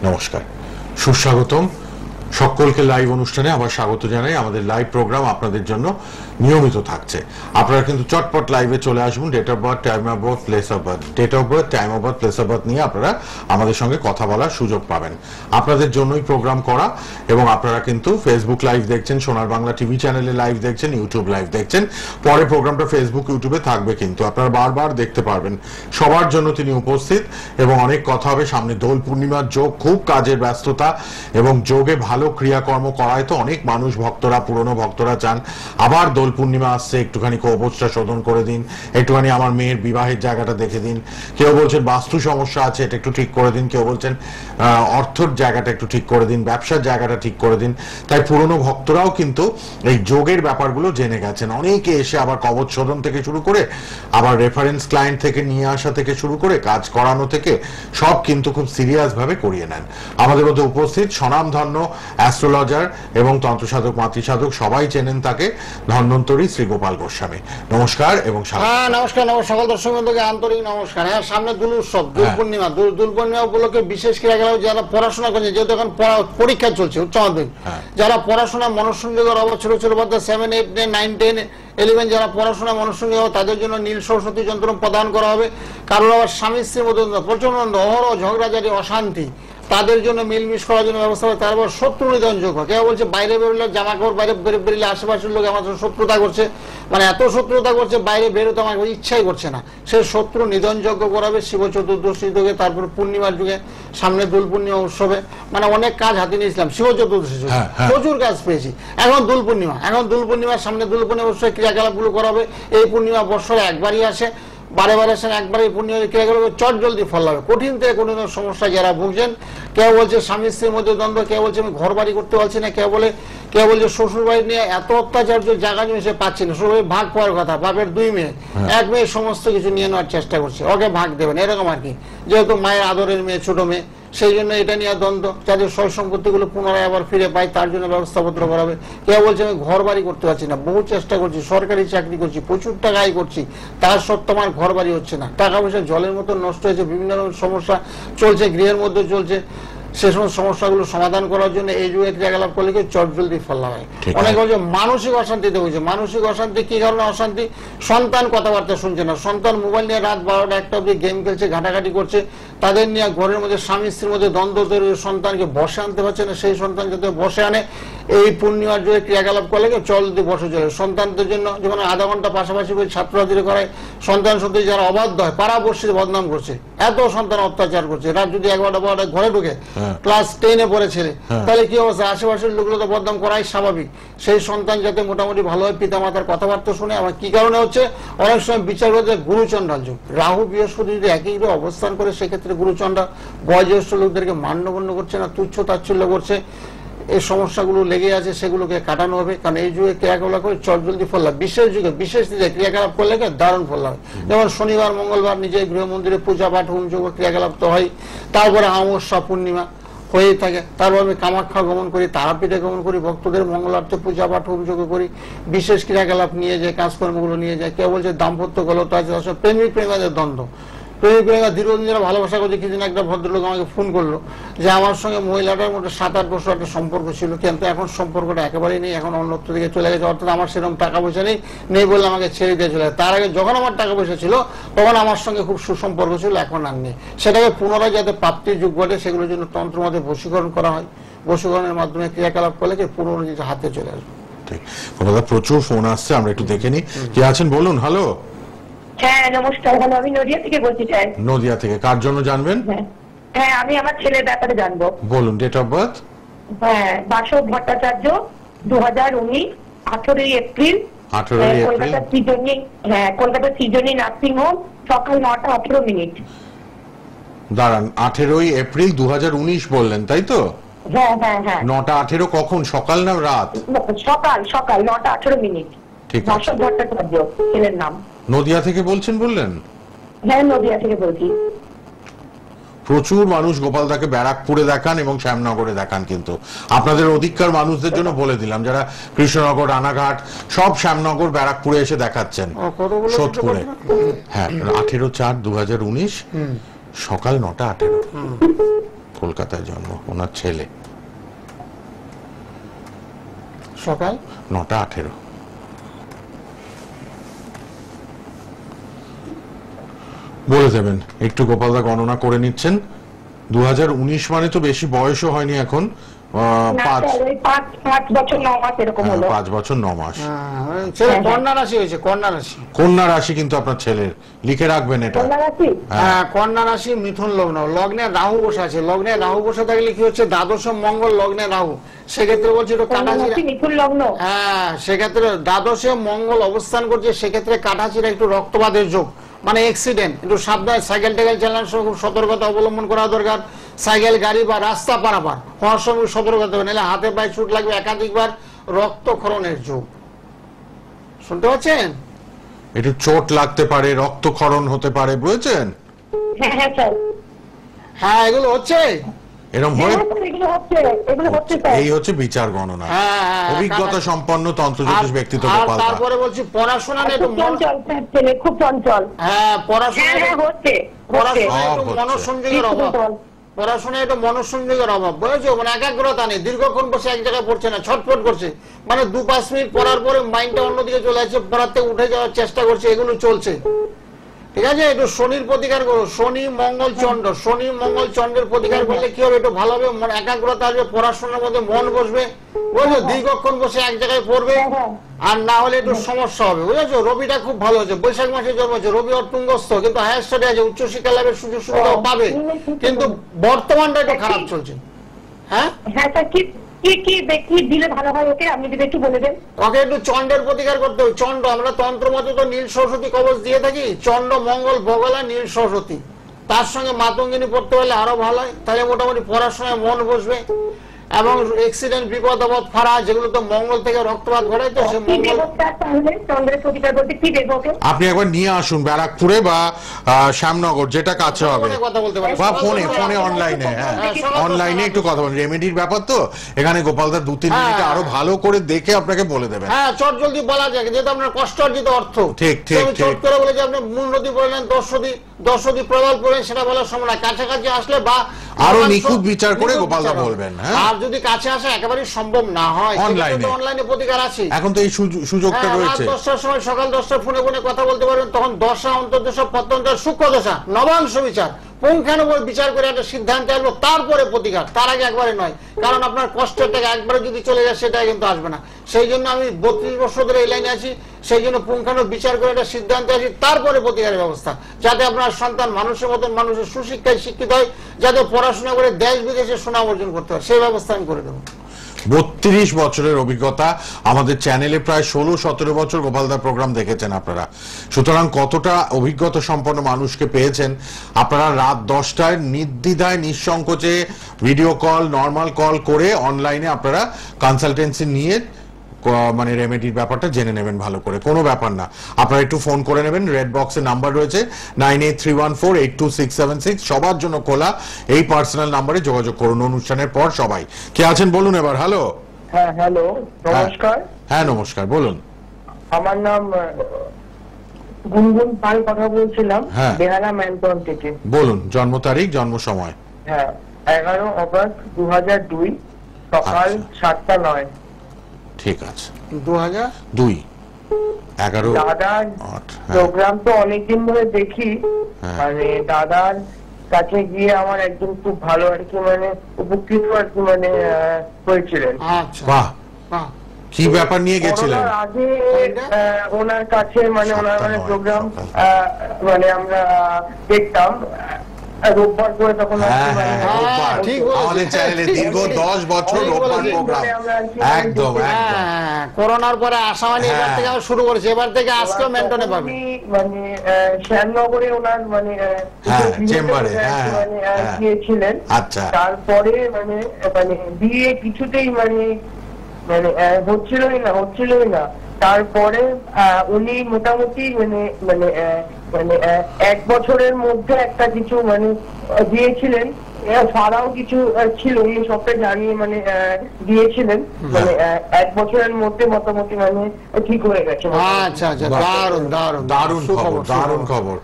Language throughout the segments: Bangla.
নমস্কার, সুস্বাগতম সকলকে লাইভ অনুষ্ঠানে আবার স্বাগত জানাই। আমাদের লাইভ প্রোগ্রাম আপনাদের জন্য নিয়মিত থাকছে। আপনারা কিন্তু চটপট লাইভে চলে আসুন। Date of birth, time of birth, place of birth, date of birth, time of birth, place of birth নিয়ে আপনারা আমাদের সঙ্গে কথা বলার সুযোগ পাবেন। আপনাদের জন্যই প্রোগ্রাম করা। এবং আপনারা কিন্তু ফেসবুক লাইভ দেখছেন, সোনার বাংলা টিভি চ্যানেলে লাইভ দেখছেন, ইউটিউব লাইভ দেখছেন। পরে প্রোগ্রামটা ফেসবুক ইউটিউবে থাকবে, কিন্তু আপনারা বারবার দেখতে পারবেন। সবার জন্য তিনি উপস্থিত এবং অনেক কথা হবে। সামনে দোল পূর্ণিমার যোগ, খুব কাজের ব্যস্ততা এবং যোগে ভালো ক্রিয়াকর্ম করায় তো অনেক মানুষ, ভক্তরা, পুরনো ভক্তরা চান আবার দোল পূর্ণিমা আসছে, একটুখানি কবচটা শোধন করে দিন, একটুখানি আমার মেয়ের বিবাহের জায়গাটা দেখে দিন। কেউ বলছেন বাস্তু সমস্যা আছে, এটা একটু ঠিক করে দিন। কেউ বলছেন অর্থর জায়গাটা একটু ঠিক করে দিন, ব্যবসার জায়গাটা ঠিক করে দিন। তাই পুরনো ভক্তরাও কিন্তু এই যোগের ব্যাপারগুলো জেনে গেছেন। অনেকে এসে আবার কবচ শোধন থেকে শুরু করে, আবার রেফারেন্স ক্লায়েন্ট থেকে নিয়ে আসা থেকে শুরু করে, কাজ করানো থেকে সব কিন্তু খুব সিরিয়াস ভাবে করিয়ে নেন। আমাদের মধ্যে উপস্থিত স্বনামধন্য অ্যাস্ট্রোলজার এবং তন্ত্রসাধক, মাতৃসাধক, সবাই চেনেন তাকে, ধন্বন্তরী শ্রী গোপাল গোস্বামী। নমস্কার এবং নমস্কার। সকল দর্শক বন্ধুকে আন্তরিক নমস্কার। হ্যাঁ, সামনে দোল উৎসব, দোল পূর্ণিমা। দোল পূর্ণিমা উপলক্ষে বিশেষ ক্রিয়াকলাপ যারা পড়াশোনা করছে, যেহেতু এখন পরীক্ষা চলছে উচ্চ মাধ্যমিক, যারা পড়াশোনা মনঃসংযোগের অভাব, ছোট ছোট বাচ্চা 7, 8, 9, 10, 11 যারা পড়াশোনা মনঃসংযোগ, তাদের জন্য নীল সরস্বতী যন্ত্র প্রদান করা হবে। কারোর আবার স্বামী স্ত্রীর মধ্যে প্রচন্ড অহরহ ঝগড়াঝাটি, অশান্তি, তাদের জন্য মিলমিশ করার জন্য ব্যবস্থা হবে। তারপর শত্রু নিধন যোগ। কেউ বলছে বাইরে বেরোলে, জামা কাপড় বাইরে বেরোলে আশেপাশের লোক আমার শত্রুতা করছে, মানে এত শত্রুতা করছে, বাইরে বেরোতে আমার ইচ্ছাই করছে না, সে শত্রু নিধন যজ্ঞ করাবে শিব চতুর্দশী যুগে। তারপর পূর্ণিমার যুগে, সামনে দোল পূর্ণিমা উৎসবে, মানে অনেক কাজ হাতে নিয়েছিলাম শিব চতুর্দশী যুগে, প্রচুর কাজ পেয়েছি। এখন দোল পূর্ণিমা, এখন সামনে দোল পূর্ণিমা উৎসবে ক্রিয়াকলাপগুলো করাবে। এই পূর্ণিমা বৎসরে একবারই আসে, বারে বারে আসেন, একবারই পূর্ণিমা ক্রিয়াকলাপ চট জলদি ফল হবে। কঠিন থেকে কঠিন সমস্যা যারা ভুগছেন, কেউ বলছে স্বামী স্ত্রীর মধ্যে দ্বন্দ্ব, কেউ বলছে আমি ঘর বাড়ি করতে পারছি না, কেউ বলছে শ্বশুর বাড়ি নিয়ে এত অত্যাচার, জায়গা জমি সে পাচ্ছি না, শ্বশুর বাড়ি ভাগ পাওয়ার কথা, বাপের 2 মেয়ে, 1 মেয়ে সমস্ত কিছু নিয়ে নেওয়ার চেষ্টা করছে, ওকে ভাগ দেবেন এরকম আর কি। যেহেতু মায়ের আদরের মেয়ে, ছোট মেয়ে, সেই জন্য এটা নিয়ে দ্বন্দ্ব, যাদের সয় সম্পত্তিগুলো পুনরায় আবার ফিরে পায় তার জন্য ব্যবস্থাপত্র করাবে। কেউ বলছে আমি ঘর বাড়ি করতে পারছি না, বহু চেষ্টা করছি, সরকারি চাকরি করছি, প্রচুর টাকা আয় করছি, তার সত্ত্বেও আমার ঘর বাড়ি হচ্ছে না, টাকা পয়সা জলের মতো নষ্ট হয়েছে, বিভিন্ন রকম সমস্যা চলছে, গৃহের মধ্যে চলছে। সে সমস্ত সমস্যাগুলো সমাধান করার জন্য এই যুগে ক্রিয়াকলাপ করলে কি চট জলদি ফল হয়। অনেক বলছে মানসিক অশান্তিতে হয়েছে। মানসিক অশান্তি কি কারণে অশান্তি? সন্তান কথাবার্তা শুনছে না, সন্তান মোবাইল নিয়ে রাত 12টা 1টা অব্দি গেম খেলছে, ঘাটাঘাটি করছে, তাদের নিয়ে ঘরের মধ্যে স্বামী স্ত্রীর মধ্যে দ্বন্দ্ব তৈরি, সন্তানকে বসে আনতে পারছে না, সেই সন্তান যাতে বসে আনে এই পূর্ণিমার যুগে ক্রিয়াকলাপ করলে চল দিয়ে বসে চলে। সন্তানদের জন্য যেমন আধা ঘন্টা পাশাপাশি করে ছাত্রছাত্রী করায়, সন্তান সত্যি যারা অবাধ্য হয়, পাড়া বর্ষিতে বদনাম করছে, এত সন্তান অত্যাচার করছে, রাত যদি 11টা 12টায় ঘরে ঢুকে, ক্লাস 10-এ পড়ে ছেলে, তাহলে কি অবস্থা? আশেপাশের লোকগুলো তো বদনাম করাই স্বাভাবিক। সেই সন্তান যাতে মোটামুটি ভালো হয়, পিতা মাতার কথাবার্তা শুনে। আমার কি কারণে হচ্ছে? অনেক সময় বিচার করতে গুরুচণ্ডাল যুগ, রাহু বৃহস্পতি যদি একই অবস্থান করে, সেক্ষেত্রে গুরুচণ্ডা বয়োজ্যেষ্ঠ লোকদেরকে মান্যগণ্য করছে না, তুচ্ছ তাচ্ছিল্য করছে। এই সমস্যাগুলো লেগে আছে, সেগুলোকে কাটানো হবে। কারণ এই যুগে ক্রিয়াকলাপ করে চট জলদি ফল লাভ, বিশেষ যুগে বিশেষ দিনে ক্রিয়াকলাপ করলে দারুণ ফল লাভ। যেমন শনিবার, মঙ্গলবার নিজের গৃহ মন্দিরে পূজা পাঠ, হোম যজ্ঞ ক্রিয়াকলাপ তো হয়। তারপরে অমাবস্যা, পূর্ণিমা হয়েই থাকে। তারপর আমি কামাখ্যা গমন করি, তারাপীঠে গমন করি, ভক্তদের মঙ্গলার্থে পূজা পাঠ, হোম যজ্ঞ করি, বিশেষ ক্রিয়াকলাপ নিয়ে যায়, কাজকর্মগুলো নিয়ে যায়। কেউ বলছে দাম্পত্য গলতা আছে, প্রেমিক প্রেমিকাদের দ্বন্দ্ব, প্রেমিক প্রেমিকা দীর্ঘদিন যারা ভালোবাসা করছে। কিছুদিন একটা ভদ্রলোক আমাকে ফোন করলো যে আমার সঙ্গে মহিলাটার মধ্যে 7-8 বছর একটা সম্পর্ক ছিল, কিন্তু এখন সম্পর্কটা একেবারেই নেই, এখন অন্যত্র দিকে চলে গেছে। অর্থাৎ আমার সেরকম টাকা পয়সা নেই বলে আমাকে ছেড়ে দিয়ে চলে গেছে। তার আগে যখন আমার টাকা পয়সা ছিল, তখন আমার সঙ্গে খুব সুসম্পর্ক ছিল, এখন আর নেই। সেটাকে পুনরায় যাতে প্রাপ্তির যুগ ঘটে, সেগুলোর জন্য তন্ত্র মতে বশীকরণ করা হয়। বশীকরণের মাধ্যমে ক্রিয়াকলাপ করলে পুনরায় হাতে চলে আসবে। প্রচুর ফোন আসছে, আমরা একটু দেখে নিই কি আছেন। বলুন। হ্যালো। হ্যাঁ নমস্কার, ভালো, আমি নদিয়া থেকে বলছি স্যার। নদিয়া থেকে কার জন্য জানবেন? হ্যাঁ, আমি আমার ছেলের ব্যাপারে জানবো। বলুন। Date of birth? হ্যাঁ, Basab Bhattacharya, 2019, 18 April, Kolkata Srijani, Kolkata Srijani nursing home, সকাল 9টা 18 মিনিট। দাঁড়ান, 18 এপ্রিল 2019 বললেন, তাই তো? হ্যাঁ হ্যাঁ হ্যাঁ। 9টা 18 কখন, সকাল না রাত? সকাল 9টা 18 মিনিট। ঠিক আছে। বাসব ভট্টাচার্য ছেলের নাম। নদিয়া থেকে বলছেন বললেন? হ্যাঁ, নদিয়া থেকে বলছি। প্রচুর মানুষ গোপালদাকে ব্যারাকপুরে দেখান এবং শ্যামনগরে দেখান, কিন্তু আপনাদের অধিকার মানুষদের জন্য বলে দিলাম, যারা কৃষ্ণনগর, রানাঘাট, সব শ্যামনগর, ব্যারাকপুরে এসে দেখাচ্ছেন। সোদপুরে। হ্যাঁ, 18/4/2019 সকাল 9টা 18। কলকাতায় জন্ম, ওনার ছেলে। সকাল 9:18। বলে দেবেন একটু, গোপালদা গণনা করে নিচ্ছেন। 2019 মানে তো বেশি বয়সও হয়নি এখন, 5 বছর 9 মাস এরকম হলো। 5 বছর 9 মাস। ছেলে কন্যা রাশি হয়েছে, কন্যা রাশি। কন্যা রাশি কিন্তু আপনার ছেলের, লিখে রাখবেন এটা। কন্যা রাশি, হ্যাঁ কন্যা রাশি, মিথুন লগ্ন, লগ্নে রাহু বসে আছে। লগ্নে রাহু বসে থাকলে কি হচ্ছে, দ্বাদশ মঙ্গল লগ্নে রাহু, সেক্ষেত্রে বলছি একটু কাটাচিরা। মিথুন লগ্ন, হ্যাঁ সেক্ষেত্রে দ্বাদশে মঙ্গল অবস্থান করছে, সেক্ষেত্রে কাটাচিরা, একটু রক্তপাতের যোগ, মানে অ্যাক্সিডেন্ট, একটু সাবধানে সাইকেল টাইকেল চালানোর সময় খুব সতর্কতা অবলম্বন করা দরকার। সাইকেল গাড়ি বা রাস্তা পারাপার হওয়ার সময় সতর্কতা হবে, নাহলে হাতে পায়ে চোট লাগবে, একাধিকবার রক্তক্ষরণের যোগ। শুনতে পাচ্ছেন? একটু চোট লাগতে পারে, রক্তক্ষরণ হতে পারে, বুঝেছেন? হ্যাঁ হ্যাঁ স্যার, হ্যাঁ এগুলো হচ্ছে, এরকম হ্যাঁ, হয়ে এগুলো হচ্ছে স্যার। এই হচ্ছে বিচার গণনা। হ্যাঁ, অভিজ্ঞতা সম্পন্ন তন্ত্রজ্যোতিষ ব্যক্তিত্ব আর গোপালদা। তারপরে বলছি পড়াশোনা নিয়ে একটু খুব চঞ্চল স্যার, ছেলে খুব চঞ্চল। হ্যাঁ পড়াশোনা, হ্যাঁ হচ্ছে, পড়াশোনায় একটু হচ্ছে। মনোসংযোগের অভাব, পড়াশোনায় একটু মনোসংযোগের অভাব, বুঝেছো? মানে একাগ্রতা নেই, দীর্ঘক্ষণ বসে এক জায়গায় পড়ছে না, ছটফট করছে, মানে 2-5 মিনিট পড়ার পরে মাইন্ডটা অন্যদিকে চলে যাচ্ছে, পড়ার থেকে উঠে যাওয়ার চেষ্টা করছে, এগুলো চলছে। ঠিক আছে, একটু শনির প্রতিকার করো, শনি মঙ্গল চন্দ্র, শনি মঙ্গল চন্দ্রের প্রতিকার করলে কি হবে, একটু ভালো হবে, একাগ্রতা আসবে, পড়াশোনার মধ্যে মন বসবে, বুঝলো? দীর্ঘক্ষণ বসে এক জায়গায় পড়বে, আর না হলে একটু সমস্যা হবে, বুঝেছো? রবিটা খুব ভালো হচ্ছে, বৈশাখ মাসে জন্ম হচ্ছে, রবি অতুঙ্গস্থ, কিন্তু হায়ার স্টাডি আছে, উচ্চশিক্ষা লাভের সুযোগ সুবিধা পাবে, কিন্তু বর্তমানটা একটু খারাপ চলছে। হ্যাঁ হ্যাঁ স্যার, কি ব্যক্তি দিলে ভালো হয় ওকে, আপনি যদি একটু বলে দেন। ওকে একটু চন্ডের প্রতিকার করতে হবে। চন্ড, আমরা তন্ত্র মতে তো নীল সরস্বতী কবচ দিয়ে থাকি, চন্ড মঙ্গল বগলা নীল সরস্বতী, তার সঙ্গে মাতঙ্গিনী পড়তে পারলে আরো ভালো হয়, তাহলে মোটামুটি পড়াশোনায় মন বসবে। এবং অ্যাক্সিডেন্ট, বিপদ আপদ, ফাড়া, যেগুলো তো মঙ্গল থেকে রক্তপাত ঘটায়, তো সে মঙ্গল। আপনি একবার নিয়ে আসুন ব্যারাকপুরে বা শ্যামনগর, যেটা কাছে হবে, কথা বলতে পারি, বা ফোনে অনলাইনে। হ্যাঁ অনলাইনে একটু কথা বলুন, রেমেডির ব্যাপার তো, এখানে গোপালদা 2-3 মিনিট আরো ভালো করে দেখে আপনাকে বলে দেবেন। হ্যাঁ চট জলদি বলা যায়, যেহেতু আপনার কষ্ট অর্জিত অর্থ। ঠিক ঠিক চট করে বলে যে আপনি মূল নদী পড়লেন, 10 নদী প্রবল পড়লেন, সেটা বলার সময় না, কাছাকাছি আসলে বা আরো নিখুঁত বিচার করে গোপালদা বলবেন। আর যদি কাছে আসা একেবারে সম্ভব না হয়, অনলাইনে প্রতিকার আছে, এখন তো এই সুযোগটা রয়েছে। 10টার সময়, সকাল 10টায় ফোনে কথা বলতে পারবেন, তখন দশা অন্তর্দশা প্রত্যন্ত সূক্ষ্ম দশা নবাংশ বিচার পুঙ্খানুপুঙ্খ বিচার করে একটা সিদ্ধান্ত আসবো, তারপরে প্রতিকার, তার আগে একবারে নয়। কারণ আপনার কষ্টের টাকা একবারে যদি চলে যায়, সেটা কিন্তু আসবে না। সেই জন্য আমি 32 বছর ধরে এই লাইনে আছি, সেই জন্য পুঙ্খানুপুঙ্খ বিচার করে একটা সিদ্ধান্ত আসি, তারপরে প্রতিকারের ব্যবস্থা, যাতে আপনার সন্তান মানুষের মতন, মানুষের সুশিক্ষায় শিক্ষিত হয়, যাতে পড়াশোনা করে দেশ বিদেশে সুনাম অর্জন করতে হয়, সেই ব্যবস্থা আমি করে দেবো। 32 বছরের অভিজ্ঞতা, আমাদের চ্যানেলে প্রায় 16-17 বছর গোপালদা প্রোগ্রাম দেখেছেন আপনারা, সুতরাং কতটা অভিজ্ঞতা সম্পন্ন মানুষকে পেয়েছেন আপনারা। রাত 10টায় নির্দ্বিধায় নিঃসংকোচে ভিডিও কল, নর্মাল কল করে অনলাইনে আপনারা কনসালটেন্সি নিয়ে মানে রেমেডির ব্যাপারটা জেনে নেবেন ভালো করে, কোনো ব্যাপার না। আপনারা একটু ফোন করে নেবেন, রেড বক্সে নাম্বার রয়েছে 9831482676, সবার জন্য খোলা, এই পার্সোনাল নাম্বারে যোগাযোগ করুন অনুষ্ঠানের পর। সবাই কে আছেন বলুন এবার। হ্যালো। হ্যাঁ হ্যালো, নমস্কার। হ্যাঁ নমস্কার, বলুন। আমার নাম গুনগুন পাল, কথা বলছিলাম বেহালা ম্যানটন থেকে। বলুন জন্ম তারিখ, জন্ম সময়। হ্যাঁ 11 অগস্ট 2002, সকাল 7টা 9। ঠিক আছে, 2002 11 দাদার প্রোগ্রাম তো অনেকদিন ধরে দেখি, মানে দাদার কাছে গিয়ে আমার একদম খুব ভালো আর কি, মানে উপকৃত আর কি, মানে হয়েছিলেন। বাহ, কি ব্যাপার নিয়ে গেছিলেন? আগে ওনার কাছে মানে ওনার মানে প্রোগ্রাম মানে আমরা দেখতাম রোববার করে, তখন আমাদের চ্যানেলে দীর্ঘ 10 বছর রোববার প্রোগ্রাম, একদম করোনার পরে আসা মানে এবার থেকে আমরা শুরু করেছি, এবার থেকে আজকেও মেন্টনে পাবে, মানে শ্যামনগরে ওনার মানে চেম্বারে গিয়েছিলেন। আচ্ছা, তারপরে মানে মানে বিয়ে কিছুতেই মানে মানে হচ্ছিলই না। তারপরে উনি মোটামুটি মানে মানে মানে 1 বছরের মধ্যে একটা কিছু মানে দিয়েছিলেন, ছাড়াও কিছু ছিল, উনি সবটা জানিয়ে মানে দিয়েছিলেন, মানে 1 বছরের মধ্যে মোটামুটি মানে ঠিক হয়ে গেছে। আচ্ছা আচ্ছা, দারুণ দারুণ দারুণ খবর, দারুণ খবর।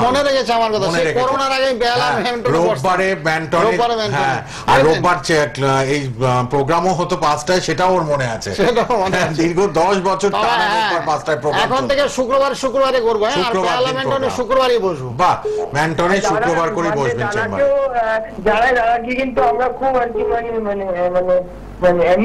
মনে রেখেছে আমার কথা, সেই করোনার আগে বেহালায় রোববারে ব্যান্টনে, হ্যাঁ, আর রোববার এই প্রোগ্রামও হতো 5টায়, সেটাও ওর মনে আছে। দীর্ঘ 10 বছর টানা রোববার 5টায় প্রোগ্রাম। এখন থেকে শুক্রবারে করবো, হ্যাঁ, আর বেহালা ব্যান্টনে শুক্রবারই বসবো। বাহ, ব্যান্টনে শুক্রবার করে বসবেন চেম্বারে। যারা কি কিন্তু আমরা খুব আর কি মানে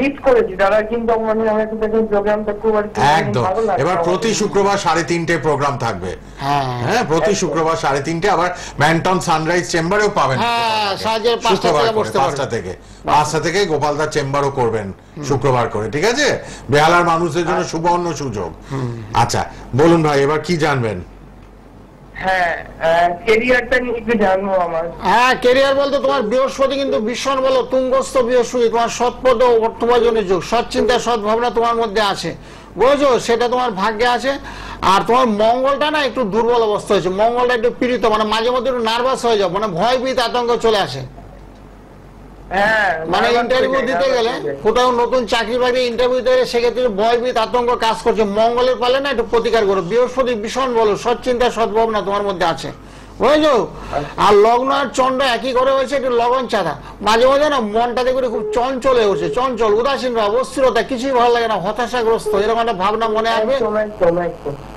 মিস করেছি, তারা কিন্তু মানে আমাদের প্রোগ্রামটা খুব আর কি একদম। এবার প্রতি শুক্রবার 3:30 প্রোগ্রাম থাকবে, হ্যাঁ, প্রতি শুক্রবার 3:30, আবার ব্যান্টন সানরাইজ চেম্বারেও পাবেন, হ্যাঁ, সাজের 5টা থেকে গোপালদার চেম্বারও করবেন শুক্রবার করে, ঠিক আছে? বেহালার মানুষদের জন্য সুবর্ণ সুযোগ। আচ্ছা বলুন ভাই, এবার কি জানবেন? হ্যাঁ, ক্যারিয়ারটা নিয়ে একটু জানবো আমার। হ্যাঁ, ক্যারিয়ার বলতে তোমার বৃহস্পতি কিন্তু ভীষণ বলো তুঙ্গস্থ বৃহস্পতি, তোমার সৎপদ ও অর্থবাজনের যোগ, সৎ চিন্তা সৎ ভাবনা তোমার মধ্যে আছে, বুঝছো? সেটা তোমার ভাগ্যে আছে। আর তোমার মঙ্গলটা না একটু দুর্বল অবস্থা হয়েছে, মঙ্গলটা একটু পীড়িত, মানে মাঝে মধ্যে একটু নার্ভাস হয়ে যাও, মানে ভয়ভীত আতঙ্ক চলে আসে। মানে ইন্টারভিউ দিতে গেলে, কোথাও নতুন চাকরি বাকরি ইন্টারভিউ দিতে গেলে সেক্ষেত্রে ভয়ভীত আতঙ্ক কাজ করছে। মঙ্গলের পালে না একটু প্রতিকার করো, বৃহস্পতি ভীষণ বলো সৎ চিন্তা সদ্ভাবনা তোমার মধ্যে আছে, বুঝেছো? আর লগ্ন আর চন্দ্র একই করে হয়েছে, একটু লগন চাঁদা, মাঝে মাঝে না মনটা দেখবে খুব চঞ্চল হয়ে উঠছে, চঞ্চল, উদাসীন ভাব, অস্থিরতা, কিছুই ভালো লাগে না, হতাশাগ্রস্ত, এরকম একটা ভাবনা মনে আসবে।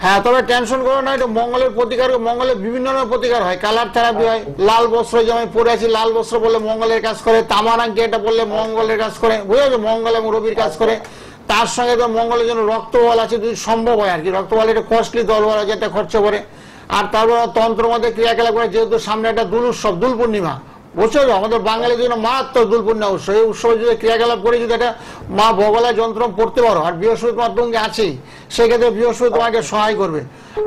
হ্যাঁ, তবে টেনশন করো না, একটু মঙ্গলের প্রতিকার, মঙ্গলের বিভিন্ন রকমের প্রতিকার হয়, কালার থেরাপি হয়, লাল বস্ত্র, যেমন পরে আছি লাল বস্ত্র বললে মঙ্গলের কাজ করে, তামারাঙ্কি এটা বললে মঙ্গলের কাজ করে, বুঝেছো? মঙ্গল এবং রবির কাজ করে। তার সঙ্গে তো মঙ্গলের জন্য রক্তবল আছে, যদি সম্ভব হয় আর কি, রক্তবল একটা কস্টলি দলবল আছে, এটা খরচা করে। আর তারপর তন্ত্র মধ্যে ক্রিয়াকলাপ করে, যেহেতু সামনে একটা দুল উৎসব, দুল পূর্ণিমা, বুঝছো? আমাদের বাঙালির জন্য মারাত্মক দুল পূর্ণিমা উৎসব, এই উৎসবে যদি ক্রিয়াকলাপ করে যদি একটা মা ভগলা যন্ত্র পড়তে পারো, আর বৃহস্পতি তোমার সঙ্গে আছেই, সেক্ষেত্রে বৃহস্পতি তোমাকে সহায় করবে।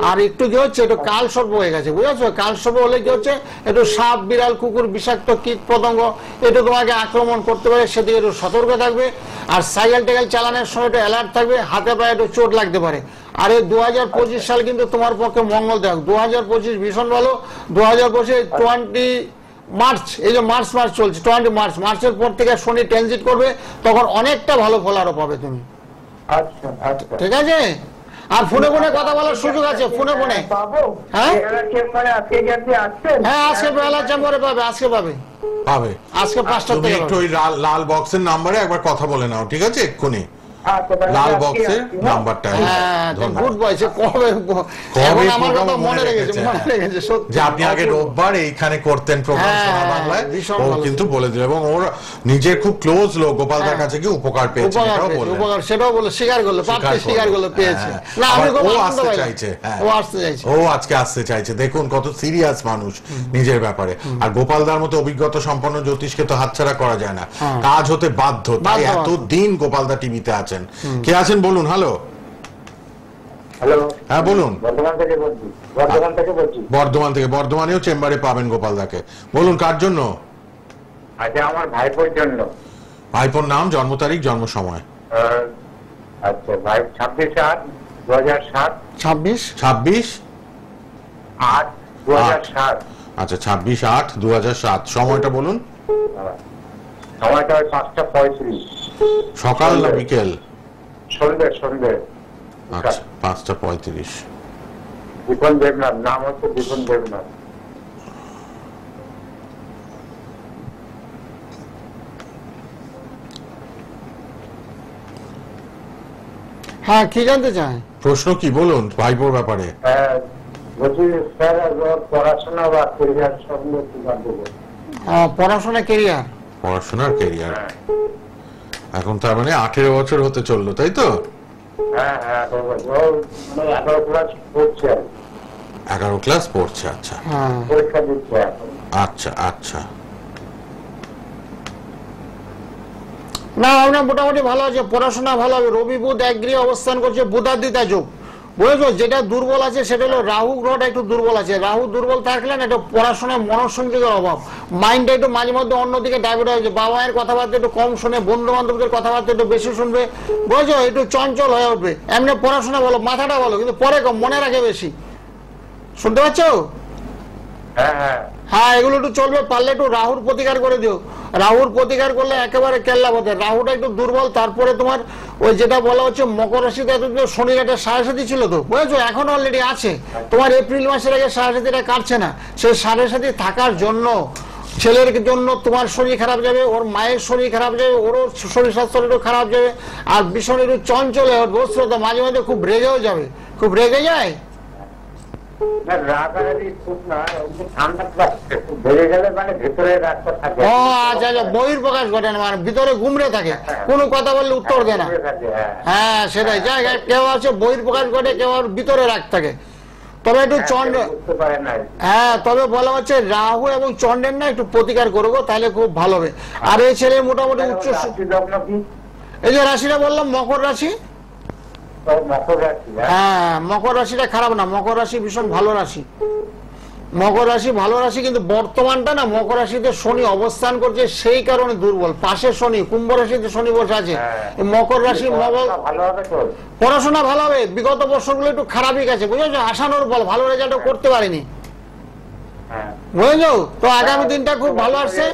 আর একটু কি হচ্ছে, একটু কাল সর্প হয়ে গেছে, বুঝেছো? কাল সর্প হলে কি হচ্ছে, একটু সাপ বিড়াল কুকুর বিষাক্ত কীট পতঙ্গ একটু তোমাকে আক্রমণ করতে পারে, সেদিকে একটু সতর্ক থাকবে। আর সাইকেল টাইকেল চালানোর সময় একটু অ্যালার্ট থাকবে, হাতে পায়ে একটু চোট লাগতে পারে। আর এই 2025 সাল কিন্তু তোমার পক্ষে মঙ্গল দেখ, 2025 ভীষণ ভালো। 2025 20 মার্চ, এই যে মার্চ চলছে, 20 মার্চের পর থেকে শনি ট্রানজিট করবে, তখন অনেকটা ভালো ফল আরো পাবে তুমি। আচ্ছা, ঠিক আছে? আর ফোনে কথা বলার সুযোগ আছে, ফোনে হ্যাঁ, আজকে বেলা চেম্বারে পাবে, আজকে পাবে, আজকে 5টা থেকে। একটু ওই লাল বক্সের নাম্বারে একবার কথা বলে নাও, ঠিক আছে? এক্ষুনি লাল বক্সের নাম্বারটা। গুড বয়, সে কবে আমার কথা মনে রেখেছে, যে আপনি আগে রোববার এইখানে করতেন প্রোগ্রাম সোনা বাংলায়, ও কিন্তু বলে দিল, এবং ওর নিজের খুব ক্লোজ লোক গোপালদার কাছে কি উপকার পেয়েছে, সেটাও বলে স্বীকার করলো, স্বীকার করলো, পেয়েছে। না, ও আসতে চাইছে, ও আজকে আসতে চাইছে। দেখুন কত সিরিয়াস মানুষ নিজের ব্যাপারে। আর গোপালদার মতো অভিজ্ঞতা সম্পন্ন জ্যোতিষকে তো হাতছাড়া করা যায় না, কাজ হতে বাধ্য, তাই এতদিন গোপালদা টিভিতে আছে। কে আছেন বলুন? হ্যালো, হ্যাঁ বলুন। বর্ধমান থেকে, বর্ধমানেও চেম্বারে পাবেন গোপালদাকে। বলুন কার জন্য? আচ্ছা, আমার ভাইপোর জন্য। ভাইপোর নাম, জন্ম তারিখ, জন্ম সময়? আচ্ছা ভাই, 26/8/2007। 26/8/2007। আচ্ছা, 26/8/2007। সময়টা বলুন। সময়টা 5:35। সকাল না বিকেল? সন্ধ্যে। আচ্ছা, 5:35। দীপন দেবনাথ, নাম হচ্ছে দীপন দেবনাথ। হ্যাঁ, কি জানতে চায়? প্রশ্ন কি বলুন ভাইপোর ব্যাপারে? পড়াশোনা বা ক্যারিয়ার সম্বন্ধে কি জানতে চাই? পড়াশোনার ক্যারিয়ার। এখন তার মানে 18 বছর হতে চললো, তাই তো? হ্যাঁ, 11 ক্লাস পড়ছে। 11 ক্লাস পড়ছে, আচ্ছা, পরীক্ষা দিচ্ছে। আচ্ছা। না, আপনার মোটামুটি ভালো আছে, পড়াশোনা ভালো হবে। রবি বুধ এক গৃহে অবস্থান করছে, বুধাদিতা যোগ, বুঝেছো? যেটা দুর্বল আছে সেটা হলো রাহু গ্রহটা একটু দুর্বল আছে। রাহু দুর্বল থাকলে না একটু পড়াশোনায় মনোসংযোগের অভাব, মাইন্ডটা একটু মাঝে মধ্যে অন্যদিকে ডাইভার্ট হয়েছে, বাবা মায়ের কথাবার্তা একটু কম শুনে, বন্ধু বান্ধবদের কথাবার্তা একটু বেশি শুনবে, বুঝেছো? একটু চঞ্চল হয়ে উঠবে। এমনি পড়াশোনা ভালো, মাথাটা ভালো, কিন্তু পরে কম, মনে রাখে বেশি। শুনতে পাচ্ছ? হ্যাঁ, এগুলো একটু চলবে। পারলে একটু রাহুর প্রতিকার করে দিও। রাহুর প্রতিকার করলে একেবারে কেল্লা পথে। রাহুটা একটু দুর্বল, তারপরে তোমার ওই যেটা বলা হচ্ছে মকর রাশিতে এতদিন শনির একটা সাড়ে ছিল তো বুঝেছো, এখন অলরেডি আছে। তোমার এপ্রিল মাসের আগে সাড়ে কাটছে না, সেই সাড়ে থাকার জন্য ছেলের জন্য তোমার শরীর খারাপ যাবে, ওর মায়ের শরীর খারাপ যাবে, ওরও শরীর স্বাস্থ্য একটু খারাপ যাবে। আর ভীষণ একটু চঞ্চল বস্ত্রত মাঝে মাঝে খুব রেগেও যাবে, খুব রেগে যায়। বহির প্রকাশ ঘটে না, মানে ভিতরে গুমড়ে থাকে, কোনো কথা বললে উত্তর দেয় না। হ্যাঁ সেটাই, কেউ আছে বহির প্রকাশ ঘটে, কেউ ভিতরে রাগ থাকে। তবে একটু চন্দ্র, হ্যাঁ তবে বলা হচ্ছে রাহু এবং চন্দ্রের না একটু প্রতিকার করবো, তাহলে খুব ভালো হবে। আর এই ছেলে মোটামুটি উচ্চ, এই যে রাশিটা বললাম মকর রাশি। হ্যাঁ মকর রাশিটা খারাপ না, মকর রাশি ভীষণ ভালো রাশি, মকর রাশি ভালো রাশি। কিন্তু বর্তমানটা না মকর রাশিতে শনি অবস্থান করছে, সেই কারণে দুর্বল। পাশে শনি, কুম্ভ রাশিতে শনি বসে আছে। মকর রাশি পড়াশোনা ভালো হবে, বিগত বছরগুলো একটু খারাপই গেছে বুঝেছো, আশানোর বল ভালো রেজাল্ট করতে পারিনি বুঝেছো। তো আগামী দিনটা খুব ভালো আসছে।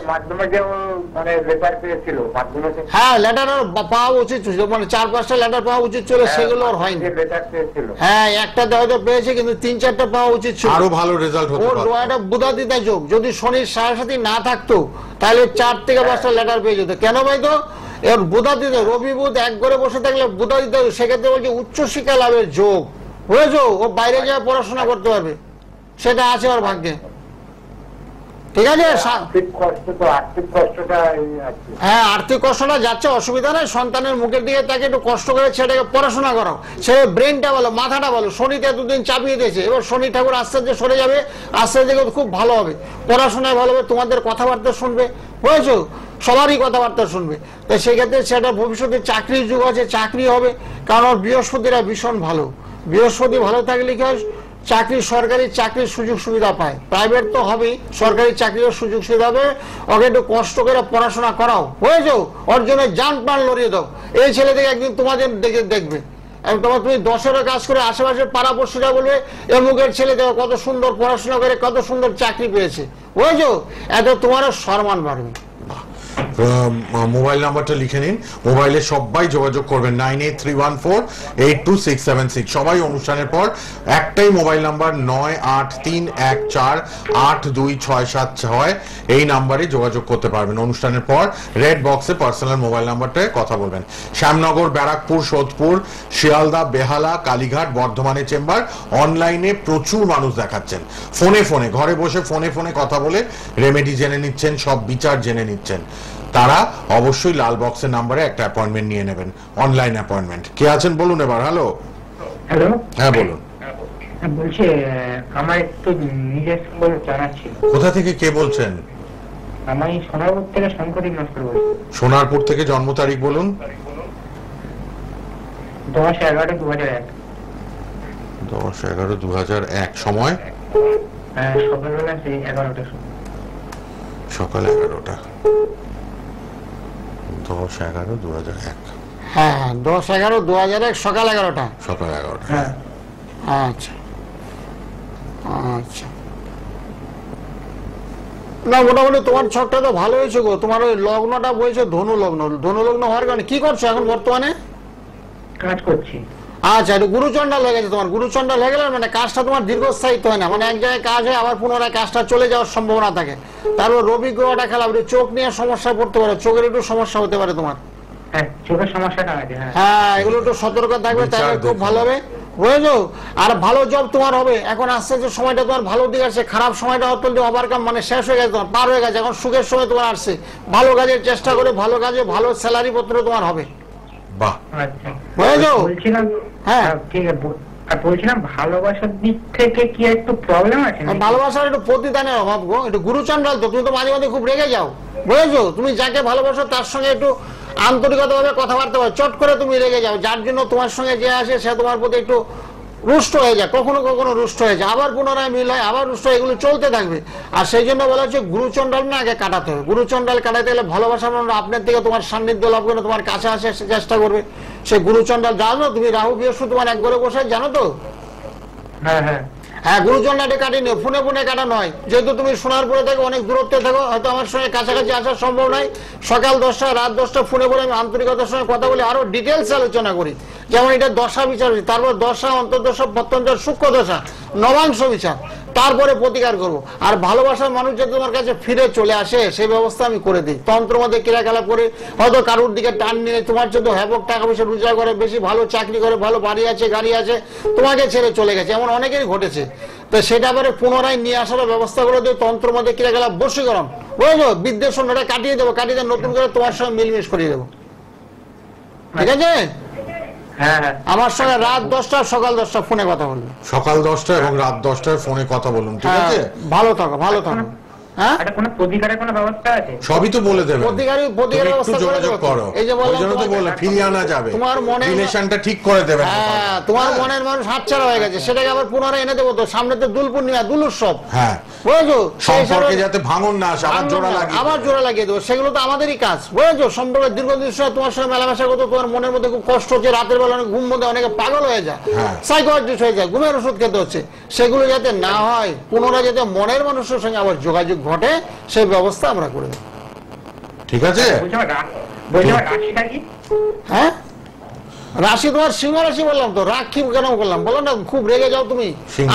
হ্যাঁ লেটার পাওয়া উচিত ছিল, মানে 4-5টা লেটার পাওয়া উচিত ছিল, সেগুলো আর হয়নি। হ্যাঁ একটা হয়তো পেয়েছে, কিন্তু 3-4টা পাওয়া উচিত ছিল, আরো ভালো রেজাল্ট হতো। ওর একটা বুধাদিতা যোগ, যদি শনির সাড়ে না থাকতো তাহলে 4 থেকে 5টা লেটার পেয়ে যেত। কেন ভাই? তো এর বুধাদিতা, রবি বুধ এক ঘরে বসে থাকলে বুধাদিতা, সেক্ষেত্রে বলছে উচ্চশিক্ষা লাভের যোগ বুঝেছো। ও বাইরে যাওয়া পড়াশোনা করতে পারবে, সেটা আছে ওর ভাগ্যে। ঠিক আছে, হ্যাঁ আর্থিক কষ্টটা যাচ্ছে, অসুবিধা নেই। সন্তানের মুখের দিকে তাকে একটু কষ্ট করে ছেলেটাকে পড়াশোনা করাও, ছেলে ব্রেনটা বলো, মাথাটা বলো। শনিতে এতদিন চাপিয়ে দিয়েছে, এবার শনি ঠাকুর আস্তে আস্তে সরে যাবে, আস্তে আস্তে খুব ভালো হবে, পড়াশোনায় ভালো হবে, তোমাদের কথাবার্তা শুনবে বুঝেছো, সবারই কথাবার্তা শুনবে। তাই সেক্ষেত্রে সেটা ভবিষ্যতে চাকরির যুগ আছে, চাকরি হবে। কারণ বৃহস্পতিরা ভীষণ ভালো, বৃহস্পতি ভালো থাকলে কি হয়, চাকরি, সরকারি চাকরির সুযোগ সুবিধা পায়, প্রাইভেট তো হবেই, সরকারি চাকরির সুযোগ সুবিধা হবে। ওকে একটু কষ্ট করে পড়াশোনা করাও বুঝেছো, ওর জন্য জান প্রাণ লড়িয়ে দাও। এই ছেলে থেকে একদিন তোমাদের দেখবে, তুমি 10-এরও কাজ করে আশেপাশের পাড়াপড়শিরা বলবে এমুকের ছেলে দেখো কত সুন্দর পড়াশোনা করে কত সুন্দর চাকরি পেয়েছে বুঝেছো, এত তোমারও সম্মান বাড়বে। মোবাইল নাম্বারটা লিখে নিন, মোবাইলে সবাই যোগাযোগ করবেন 9831482676। সবাই অনুষ্ঠানের পর একটাই মোবাইল নাম্বার 9831482676, এই নাম্বারে যোগাযোগ করতে পারবেন। অনুষ্ঠানের পর রেড বক্সে পার্সোনাল মোবাইল নাম্বারটায় কথা বলবেন। শ্যামনগর, ব্যারাকপুর, সোদপুর, শিয়ালদা, বেহালা, কালীঘাট, বর্ধমানে চেম্বার। অনলাইনে প্রচুর মানুষ দেখাচ্ছেন, ফোনে ঘরে বসে ফোনে কথা বলে রেমেডি জেনে নিচ্ছেন, সব বিচার জেনে নিচ্ছেন। তারা অবশ্যই লাল বক্সের নাম্বারে একটা অ্যাপয়েন্টমেন্ট নিয়ে নেবেন, অনলাইন অ্যাপয়েন্টমেন্ট। কে আছেন বলুন এবার। হ্যালো, হ্যাঁ বলুন। বলছি আমার একটু নিজের সম্বন্ধে জানার ছিল। কোথা থেকে কে বলছেন? আমি সোনারপুর থেকে শঙ্করী নস্কর বলছি। সোনারপুর থেকে, জন্ম তারিখ বলুন। 10/11/2001। 10/11/2001। সময়? সকালবেলা 11টা, সকাল 11টা। 10/11/2001। হ্যাঁ 10/11/2001 সকাল 11টা। সকাল 11টা। আচ্ছা আচ্ছা, না মোটামুটি তোমার ছকটা তো ভালো হয়েছে গো। তোমার ওই লগ্নটা বলছে ধনু লগ্ন, ধনু লগ্ন হওয়ার কারণে কি করছো এখন বর্তমানে? কাজ করছি। আচ্ছা, একটু গুরুচণ্ডাল হয়ে গেছে তোমার। গুরুচণ্ডাল হয়ে গেলে মানে কাজটা তোমার দীর্ঘস্থায়িত্ব হয় না, মানে এক জায়গায় কাজ হয় আবার পুনরায় কাজটা চলে যাওয়ার সম্ভাবনা থাকে। তারপর রবি গ্রহটা খেলা, চোখ নিয়ে সমস্যা পড়তে পারে, চোখের একটু সমস্যা হতে পারে তোমার। চোখের সমস্যাটা আছে। হ্যাঁ এগুলো একটু সতর্ক থাকবে, তাহলে খুব ভালো হবে বুঝেছো। আর ভালো জব তোমার হবে। এখন আস্তে আস্তে সময়টা তোমার ভালো দিকে আসছে, খারাপ সময়টা অত্যন্ত ওভারকাম মানে শেষ হয়ে গেছে, তোমার পার হয়ে গেছে। এখন সুখের সময় তোমার আসছে, ভালো কাজের চেষ্টা করে ভালো কাজে ভালো স্যালারি পত্র তোমার হবে। বাহ, বুঝেছো। হ্যাঁ ঠিক আছে, বলছিলাম ভালোবাসার দিক থেকে কি একটু প্রবলেম আছে? ভালোবাসার একটু প্রতিদানের অভাব গো, একটু গুরুচণ্ডাল তো। তুমি তো মাঝে মাঝে খুব রেগে যাও বুঝেছো। তুমি যাকে ভালোবাসো তার সঙ্গে একটু আন্তরিকতাভাবে কথাবার্তা বলো, চট করে তুমি রেগে যাও, যার জন্য তোমার সঙ্গে যে আসে সে তোমার প্রতি একটু রুষ্ট হয়ে যায়, কখনো কখনো রুষ্ট হয়ে যায়, আবার পুনরায় মিল হয়, আবার রুষ্ট, এগুলো চলতে থাকবে। আর সেই জন্য বলা হচ্ছে গুরুচণ্ডাল না আগে কাটাতে হবে। গুরুচণ্ডাল কাটাতে গেলে ভালোবাসা আপনার থেকে তোমার সান্নিধ্য লাভ করে তোমার কাছে আসে চেষ্টা করবে। সে গুরুচণ্ডাল জানো তুমি, রাহু বৃহস্পতি তোমার এক ঘরে বসে, জানো তো? হ্যাঁ হ্যাঁ। হ্যাঁ, গুরুজন নাটে কাটিয়ে নিও, ফোনে ফোনে কাটা নয়। যেহেতু তুমি সোনারপুরে থাকো, অনেক দূরত্বে থাকো, হয়তো আমার সঙ্গে কাছাকাছি আসা সম্ভব নয়। সকাল 10টা রাত 10টা ফোনে বলে আমি আন্তরিকতার সঙ্গে কথা বলে আরো ডিটেলস আলোচনা করি। যেমন এটা দশা বিচার, তারপর দশা অন্তর্দশা প্রত্যন্তর সূক্ষ্ম দশা নবাংশ বিচার, তারপরে প্রতিকার করব। আর ভালোবাসার মানুষ যদি তোমার কাছে ফিরে চলে আসে সেই ব্যবস্থা আমি করে দিই। তন্ত্র মধ্যে ক্রিয়াকলাপ করে হয়তো কারোর দিকে টান নিয়ে তোমার যদি হ্যাবক টাকা পয়সা রোজগার করে, বেশি ভালো চাকরি করে, ভালো বাড়ি আছে গাড়ি আছে, তোমাকে ছেড়ে চলে গেছে, এমন অনেকেরই ঘটেছে। তো সেটা পরে পুনরায় নিয়ে আসার ব্যবস্থা করে দিই। তন্ত্র মধ্যে ক্রিয়াকলাপ বশীকরণ, বুঝলো, বিদ্বেষ শূন্যটা কাটিয়ে দেবো, কাটিয়ে দিয়ে নতুন করে তোমার সঙ্গে মিলমিশ করিয়ে দেবো। ঠিক আছে? আমার সঙ্গে রাত 10টা সকাল 10টা ফোনে কথা বলবে, সকাল 10টা এবং রাত 10টায় ফোনে কথা বলুন। ঠিক আছে, ভালো থাকো, ভালো থাকো। হ্যাঁ, কোনো প্রতিকারের কোনো ব্যবস্থা আছে? সবই তো বলে দেবেন, প্রতিকারের ব্যবস্থা করে যোগাযোগ করো। এই যে বললাম, তো বলে ফিরিয়ে আনা যাবে, তোমার মনে রিলেশনটা ঠিক করে দেবেন। হ্যাঁ, তোমার মনের মানুষ হাতছাড়া হয়ে গেছে, সেটাকে আবার পুনরায় এনে দেবো। তো সামনে তো দোল পূর্ণিমা, দোল উৎসব, হ্যাঁ, বুঝেছো, সম্পর্কে যাতে ভাঙন না আসে, আবার জোড়া লাগিয়ে দেবো। সেগুলো তো আমাদেরই কাজ, বুঝেছো। সম্পর্কে দীর্ঘদিন সময় তোমার সঙ্গে মেলামেশা করতে তোমার মনের মধ্যে খুব কষ্ট হচ্ছে, রাতের বেলা অনেক ঘুম মধ্যে অনেকে পাগল হয়ে যায়, সাইকোলজিস্ট হয়ে যায়, ঘুমের ওষুধ খেতে হচ্ছে। সেগুলো যাতে না হয়, পুনরায় যাতে মনের মানুষের সঙ্গে আবার যোগাযোগ ঘটে, সেই ব্যবস্থা আমরা করে দেব। ঠিক আছে? হ্যাঁ, রাশি তোমার সিংহ রাশি বললাম তো, রাখি কেন করলাম বলো না, খুব রেগে যাও তুমি,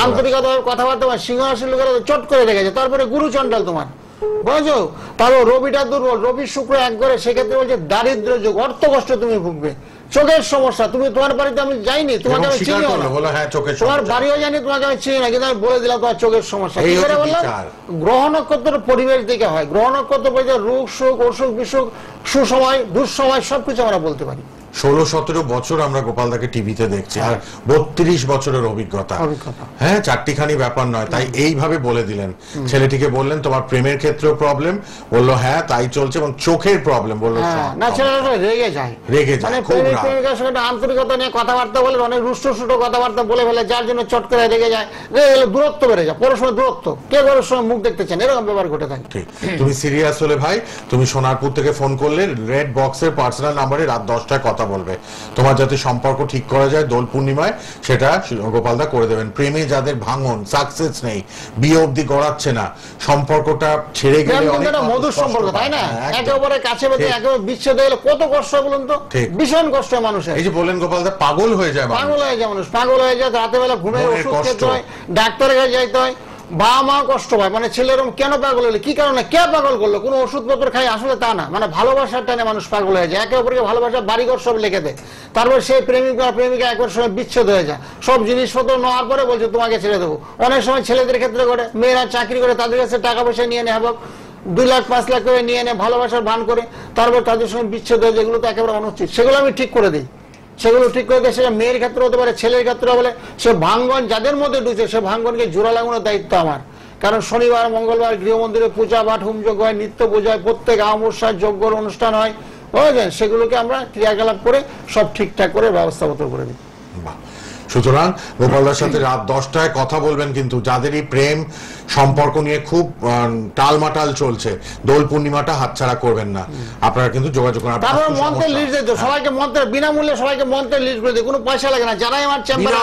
আন্তরিকতাভাবে কথাবার্তা। সিংহ রাশির লোকেরা চট করে রেগেছে। তারপরে গুরু চন্ডাল তোমার, বুঝছো। তারপর রবিটা দুর্বল, রবি শুক্র এক করে, সেক্ষেত্রে বলছে দারিদ্র যোগ, অর্থ কষ্ট তুমি ভুগবে, চোখের সমস্যা। তুমি তোমার বাড়িতে আমি যাইনি, তোমাকে আমি চিনি না, তোমার বাড়িও জানি, তোমাকে আমি চিনি না, কিন্তু আমি বলে দিলাম তোমার চোখের সমস্যা। কি করে বললাম? গ্রহ নক্ষত্রের পরিবেশ দিকে হয়। গ্রহ নক্ষত্র বলতে রোগ সুখ অসুখ বিসুখ, সুসময় দুঃসময় সবকিছু আমরা বলতে পারি। 16-17 বছর আমরা গোপালদাকে টিভিতে দেখছি, আর 32 বছরের অভিজ্ঞতা। হ্যাঁ, চারটিখানি ব্যাপার নয়। তাই এইভাবে বলে দিলেন। ছেলেটিকে বললেন তোমার প্রেমের ক্ষেত্রেও প্রবলেম, বললো হ্যাঁ তাই চলছে, এবং চোখের প্রবলেম, বললো না, ছেলেটা রেগে যায়, মানে প্রেমিকের সঙ্গে আন্তরিকতা নিয়ে কথাবার্তা বলে অনেক রুষ্ট কথাবার্তা বলে ফেলে, যার জন্য চট করে রেগে যায়, রেগে গেলে দূরত্ব বেড়ে যায়, পরস্পর দূরত্ব, কে কারোর সঙ্গে মুখ দেখতে চান, এরকম ব্যাপার ঘটে থাকে। তুমি সিরিয়াস হলে ভাই, তুমি সোনারপুর থেকে ফোন করলে রেড বক্সের পার্সোনাল নাম্বারে রাত 10টায় কথা বলবে। তোমার যাতে সম্পর্ক ঠিক করা যায় দোল পূর্ণিমায়, সেটা গোপালদা করে দেবেন। প্রেমে যাদের ভাঙন, সাকসেস নেই, বিয়ে অবধি গড়াচ্ছে না, সম্পর্কটা ছেড়ে গেলে মধুর সম্পর্ক, তাই না, একেবারে কাছে বেঁধে একেবারে বিচ্ছেদ হয়ে গেলে কত কষ্ট বলুন তো, ভীষণ কষ্ট মানুষের। এই যে বলেন গোপালদা, পাগল হয়ে যায়, পাগল হয়ে যায় মানুষ, পাগল হয়ে যায়, রাতে বেলা ঘুমের ওষুধ খেতে হয়, ডাক্তারের কাছে যাইতে হয়, বাবা মা কষ্ট পায়, মানে ছেলের কেন পাগল হলো, কি কারণে, কে পাগল করলো, কোনো ওষুধপত্র খাই, আসলে তা না, মানে ভালোবাসার টানে মানুষ পাগল হয়ে যায়, একে অপরকে ভালোবাসা বাড়িঘর সব লিখে দেয়। তারপর সেই প্রেমিক বা প্রেমিকা একবার সময় বিচ্ছেদ হয়ে যায়, সব জিনিসপত্র নেওয়ার পরে বলছে তোমাকে ছেড়ে দেবো। অনেক সময় ছেলেদের ক্ষেত্রে করে, মেয়েরা চাকরি করে তাদের কাছে টাকা পয়সা নিয়ে নেয়, 2 লাখ 5 লাখ করে নিয়ে নেয়, ভালোবাসার ভান করে, তারপর তাদের সঙ্গে বিচ্ছেদ হয়ে, যেগুলো তো একেবারে অনুচিত, সেগুলো আমি ঠিক করে দিই। সেগুলো ঠিক করে দিয়ে সেটা মেয়ের ক্ষেত্রে হতে পারে, ছেলের ক্ষেত্রে বলে, সে ভাঙ্গন যাদের মধ্যে ঢুকছে, সে ভাঙ্গনকে জোড়া লাগানোর দায়িত্ব আমার। কারণ শনিবার মঙ্গলবার গৃহমন্দিরে পূজা পাঠ হোম যজ্ঞ হয়, নিত্য পূজা হয়, প্রত্যেক অমাবস্যার যজ্ঞর অনুষ্ঠান হয়, বুঝলেন, সেগুলোকে আমরা ক্রিয়াকলাপ করে সব ঠিকঠাক করে ব্যবস্থাপত্র করে দিই। সুতরাং গোপালদার সাথে রাত 10টায় কথা বলবেন, কিন্তু যাদেরই প্রেম সম্পর্ক নিয়ে খুব টালমাটাল চলছে, দোল পূর্ণিমাটা হাতছাড়া করবেন না। আপনারা কিন্তু যোগাযোগ করেন। তারপর মন্ত্রের লিস্ট দিতে, সবাইকে মন্ত্রের বিনামূল্যে সবাইকে মন্ত্রের লিস্ট করে দিই, কোনো পয়সা লাগে না, যারাই আমার চেম্বারে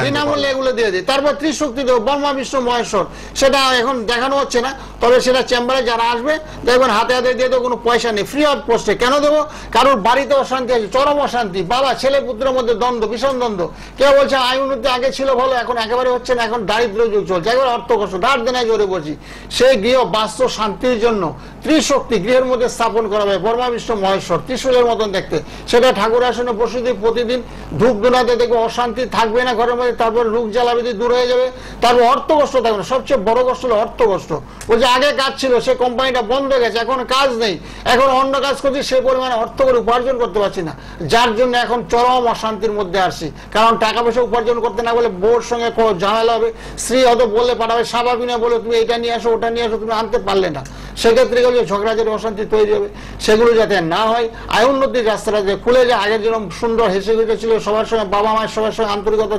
বিনামূল্যে এগুলো দিয়ে দিই। তারপর ত্রিশক্তি দেব, ব্রহ্মা বিষ্ণু মহেশ্বর, সেটা এখন দেখানো হচ্ছে না, তবে সেটা চেম্বারে যারা আসবে দেখবেন হাতে হাতে দিয়ে দেবো, কোনো পয়সা নেই, ফ্রি অফ কস্টে। কেন দেবো? কারোর বাড়িতে অশান্তি আছে, চরম অশান্তি, বাবা ছেলে পুত্রের মধ্যে দ্বন্দ্ব, ভীষণ দ্বন্দ্ব, কেউ বলছে আয় উন্নতি আগে ছিল ভালো, এখন একেবারে হচ্ছে না, এখন দারিদ্র যুগ চলছে, একেবারে অর্থ কষ্ট, ধার দেনায় জোরে বলছি। সেই গৃহ বাস্তব শান্তির জন্য ত্রিশক্তি গৃহের মধ্যে স্থাপন করা হবে, ব্রহ্মা বিষ্ণু মহেশ্বর, ত্রিশূলের মতন দেখতে, সেটা ঠাকুর আসনে বসে দিয়ে প্রতিদিন ধূপ ধুনাতে দেখবে, অশান্তি থাকবে না ঘরের মধ্যে, তারপর রোগ জ্বালাবিধি দূর হয়ে যাবে, তারপর অর্থ কষ্ট থাকবে না। সবচেয়ে বড় কষ্ট হলো অর্থ কষ্ট। বলছে আগে কাজ ছিল, সে কোম্পানিটা বন্ধ হয়ে গেছে, এখন কাজ নেই, এখন অন্য কাজ করছি, সে পরিমাণে অর্থ করে উপার্জন করতে পারছি না, যার জন্য এখন চরম অশান্তির মধ্যে আসছি। কারণ টাকা পয়সা উপার্জন করতে না বলে বউর সঙ্গে ঝামেলা হবে, স্ত্রী হয়তো বললে পাঠাবে, স্বাভাবিক না বলে তুমি এটা নিয়ে আসো ওটা নিয়ে আসো, তুমি আনতে পারলে না, সেক্ষেত্রে ঝগড়াঝাটি অশান্তি তৈরি হবে। সেগুলো যাতে না হয়, আয় উন্নতির রাস্তাটা যে খুলে যায়, আগের যেরকম সুন্দর হেসে খেতে ছিল, সবার সঙ্গে বাবা মায়ের সবার সঙ্গে আন্তরিকতা,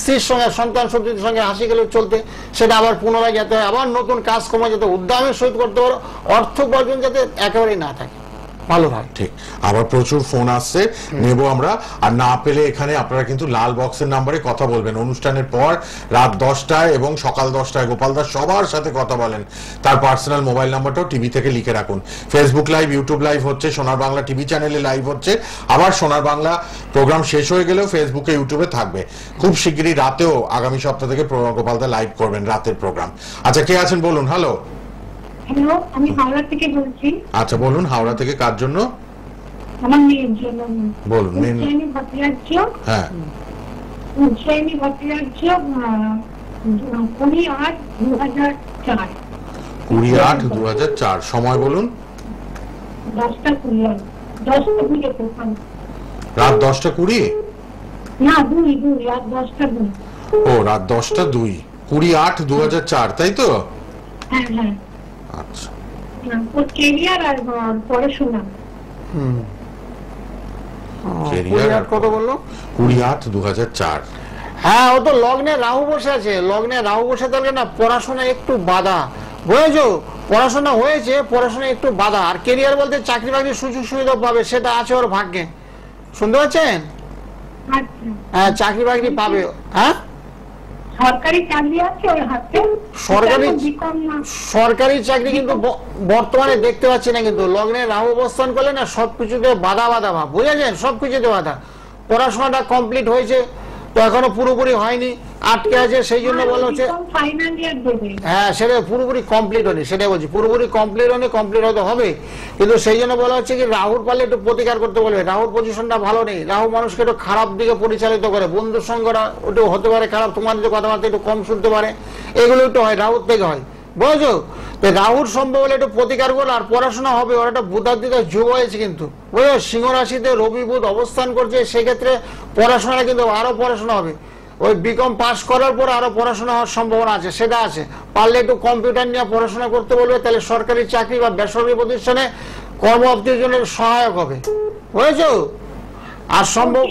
স্ত্রীর সঙ্গে সন্তান সন্ততির সঙ্গে হাসি খেলে চলতে, সেটা আবার পুনরায় যেতে হয়, আবার নতুন কাজকর্ম যাতে উদ্যমের সহিত করতে পারো, অর্থ উপার্জন যাতে একেবারেই না থাকে। ভালো হয়। ঠিক, আবার প্রচুর ফোন আসছে, নেব আমরা। আর না পেলে এখানে আপনারা কিন্তু লাল বক্সের নাম্বারে কথা বলবেন অনুষ্ঠানের পর রাত 10টায় এবং সকাল 10টায়। গোপালদার সবার সাথে কথা বলেন, তার পার্সোনাল মোবাইল নাম্বারটাও টিভি থেকে লিখে রাখুন। ফেসবুক লাইভ, ইউটিউব লাইভ হচ্ছে, সোনার বাংলা টিভি চ্যানেলে লাইভ হচ্ছে, আবার সোনার বাংলা প্রোগ্রাম শেষ হয়ে গেলেও ফেসবুকে ইউটিউবে থাকবে। খুব শিগগিরই রাতেও আগামী সপ্তাহ থেকে গোপালদা লাইভ করবেন রাতের প্রোগ্রাম। আচ্ছা, কে আছেন বলুন। হ্যালো, হ্যালো, আমি হাওড়া থেকে বলছি। আচ্ছা বলুন, হাওড়া থেকে কার জন্য? আমার মেয়ের জন্য। বলুন। উজ্জয়িনী ভট্টাচার্য। হ্যাঁ, উজ্জয়িনী ভট্টাচার্য, 20/8/2004। 20/8/2004। সময় বলুন। 10টা 20। 10টা 20। রাত 10টা 20? না, 2 রাত 10টা 2। ও, রাত 10টা 2, 20/8/2004, তাই তো? হ্যাঁ হ্যাঁ। আচ্ছা, ওর কেরিয়ার আর পড়াশোনা। কেরিয়ার কত বললো? 20/8/2004। হ্যাঁ, ও তো লগ্নে রাহু বসে আছে। লগ্নে রাহু বসে থাকলে না পড়াশোনা একটু বাধা, বুঝেছো? পড়াশোনা হয়েছে, পড়াশোনা একটু বাধা। আর কেরিয়ার বলতে চাকরি বাকরির সুযোগ সুবিধা পাবে, সেটা আছে ওর ভাগ্যে। শুনতে পাচ্ছেন? আচ্ছা, হ্যাঁ, চাকরি বাকরি পাবে। হ্যাঁ, সরকারি চাকরি আছে ওর হাতে। সরকারি চাকরি কিন্তু বর্তমানে দেখতে পাচ্ছি না। কিন্তু লগ্নে রাহু অবস্থান করলে না সবকিছুতে বাধা বাধা ভাব, বুঝেছেন? সবকিছুতে বাধা। পড়াশোনাটা কমপ্লিট হয়েছে তো এখনো পুরোপুরি হয়নি, আটকে আছে। সেই জন্য বলা হচ্ছে হ্যাঁ, সেটা পুরোপুরি কমপ্লিট হয়নি, সেটাই বলছি। পুরোপুরি কমপ্লিট হয়নি, কমপ্লিট হয়তো হবে, কিন্তু সেই জন্য বলা হচ্ছে কি রাহুর পারলে একটু প্রতিকার করতে বলবে। রাহুর পজিশনটা ভালো নেই। রাহু মানুষকে একটু খারাপ দিকে পরিচালিত করে। বন্ধুর সঙ্গটা একটু হতে পারে খারাপ, তোমাদের কথাবার্তা একটু কম শুনতে পারে, এগুলো একটু হয়, রাহুর থেকে হয়, বুঝেছো? তো রাহুর সম্ভব হলে একটু প্রতিকার করলো। আর পড়াশোনা হবে। ওর একটা বুধাদিতা যোগ হয়েছে কিন্তু, বুঝলো? সিংহ রাশিতে রবি বুধ অবস্থান করছে, সেক্ষেত্রে পড়াশোনাটা কিন্তু আরো পড়াশোনা হবে। ওই বিকম পাস করার পর আরো পড়াশোনা হওয়ার সম্ভাবনা আছে, সেটা আছে। পারলে একটু কম্পিউটার নিয়ে পড়াশোনা করতে বলবে, তাহলে সরকারি চাকরি বা বেসরকারি প্রতিষ্ঠানে কর্মপ্রাপ্তির জন্য সহায়ক হবে, বুঝেছো? আর সম্ভব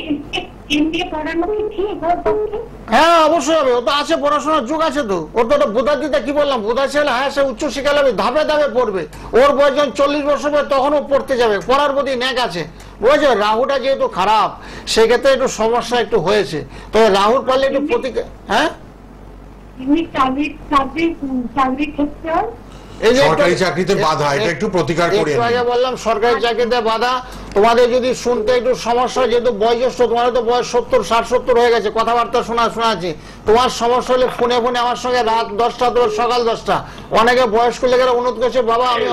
হ্যাঁ, অবশ্যই হবে। ও তো আছে, পড়াশোনার যুগ আছে তো। ওর তো বুধাদিতা কি বললাম, বুধা ছেলে। হ্যাঁ, সে উচ্চ শিক্ষা লাভে ধাপে ধাপে পড়বে। ওর বয়স যখন 40 বছর হবে তখনও পড়তে যাবে, পড়ার প্রতি ন্যাক আছে, বুঝেছো? রাহুটা যেহেতু খারাপ, সেক্ষেত্রে একটু সমস্যা একটু হয়েছে। তবে রাহুর পারলে একটু প্রতিকার। হ্যাঁ, সরকারি চাকরিতে বাধা, এটা একটু প্রতিকার করে আগে বললাম সরকারি চাকরিতে বাধা। তোমাদের যদি শুনতে একটু সমস্যা, যেহেতু বয়োজ্যেষ্ঠ, তোমার তো বয়স 70-60-70 হয়ে গেছে, কথাবার্তা শোনাচ্ছি। তোমার সমস্যা হলে ফোনে ফোনে আমার সঙ্গে রাত 10টা তো সকাল 10টা। অনেকে বয়স্ক লোকেরা অনুরোধ করছে, বাবা আমি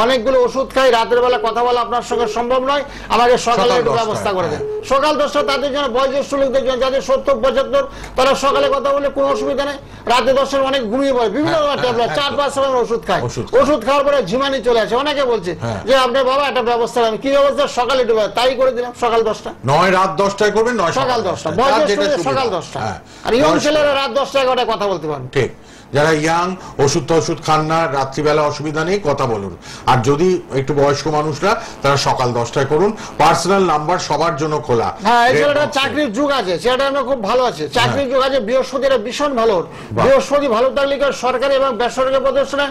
অনেকগুলো ওষুধ খাই, রাতের বেলা কথা বলা আপনার সঙ্গে সম্ভব নয়, আমাকে সকালে একটু ব্যবস্থা করে দেন। সকাল 10টা তাদের জন্য, বয়োজ্যেষ্ঠ লোকদের জন্য, যাদের 70-75, তারা সকালে কথা বলে কোনো অসুবিধা নেই। রাতে 10টার অনেক ঘুমিয়ে পড়ে, বিভিন্ন ট্যাবলেট 4-5 সময় ওষুধ খায়। ওষুধ খাওয়ার পরে ঝিমানি চলে আসে। অনেকে বলছে যে আপনার বাবা একটা ব্যবস্থা, আমি কি ব্যবস্থা? সকালে একটু, তাই করে দিলাম। সকাল 10টা নয়, রাত 10টায় করবেন, নয় সকাল 10টা। বয়োজ্যেষ্ঠ সকাল 10টা, আর ইয়ং ছেলেরা রাত 10টা-11টায় কথা বলতে পারেন। ঠিক, যারা ইয়াং, ওষুধ খান না, রাত্রিবেলা অসুবিধা নেই, কথা বলুন। আর যদি একটু বয়স্ক মানুষরা, তারা সকাল 10টায় করুন। পার্সোনাল নাম্বার সবার জন্য খোলা। হ্যাঁ, এই ছেলেটা চাকরির যুগ আছে, ছেলেটা খুব ভালো আছে, চাকরির যুগ আছে। বৃহস্পতিরা ভীষণ ভালো। বৃহস্পতি ভালো থাকলে সরকারি এবং বেসরকারি প্রতিষ্ঠানে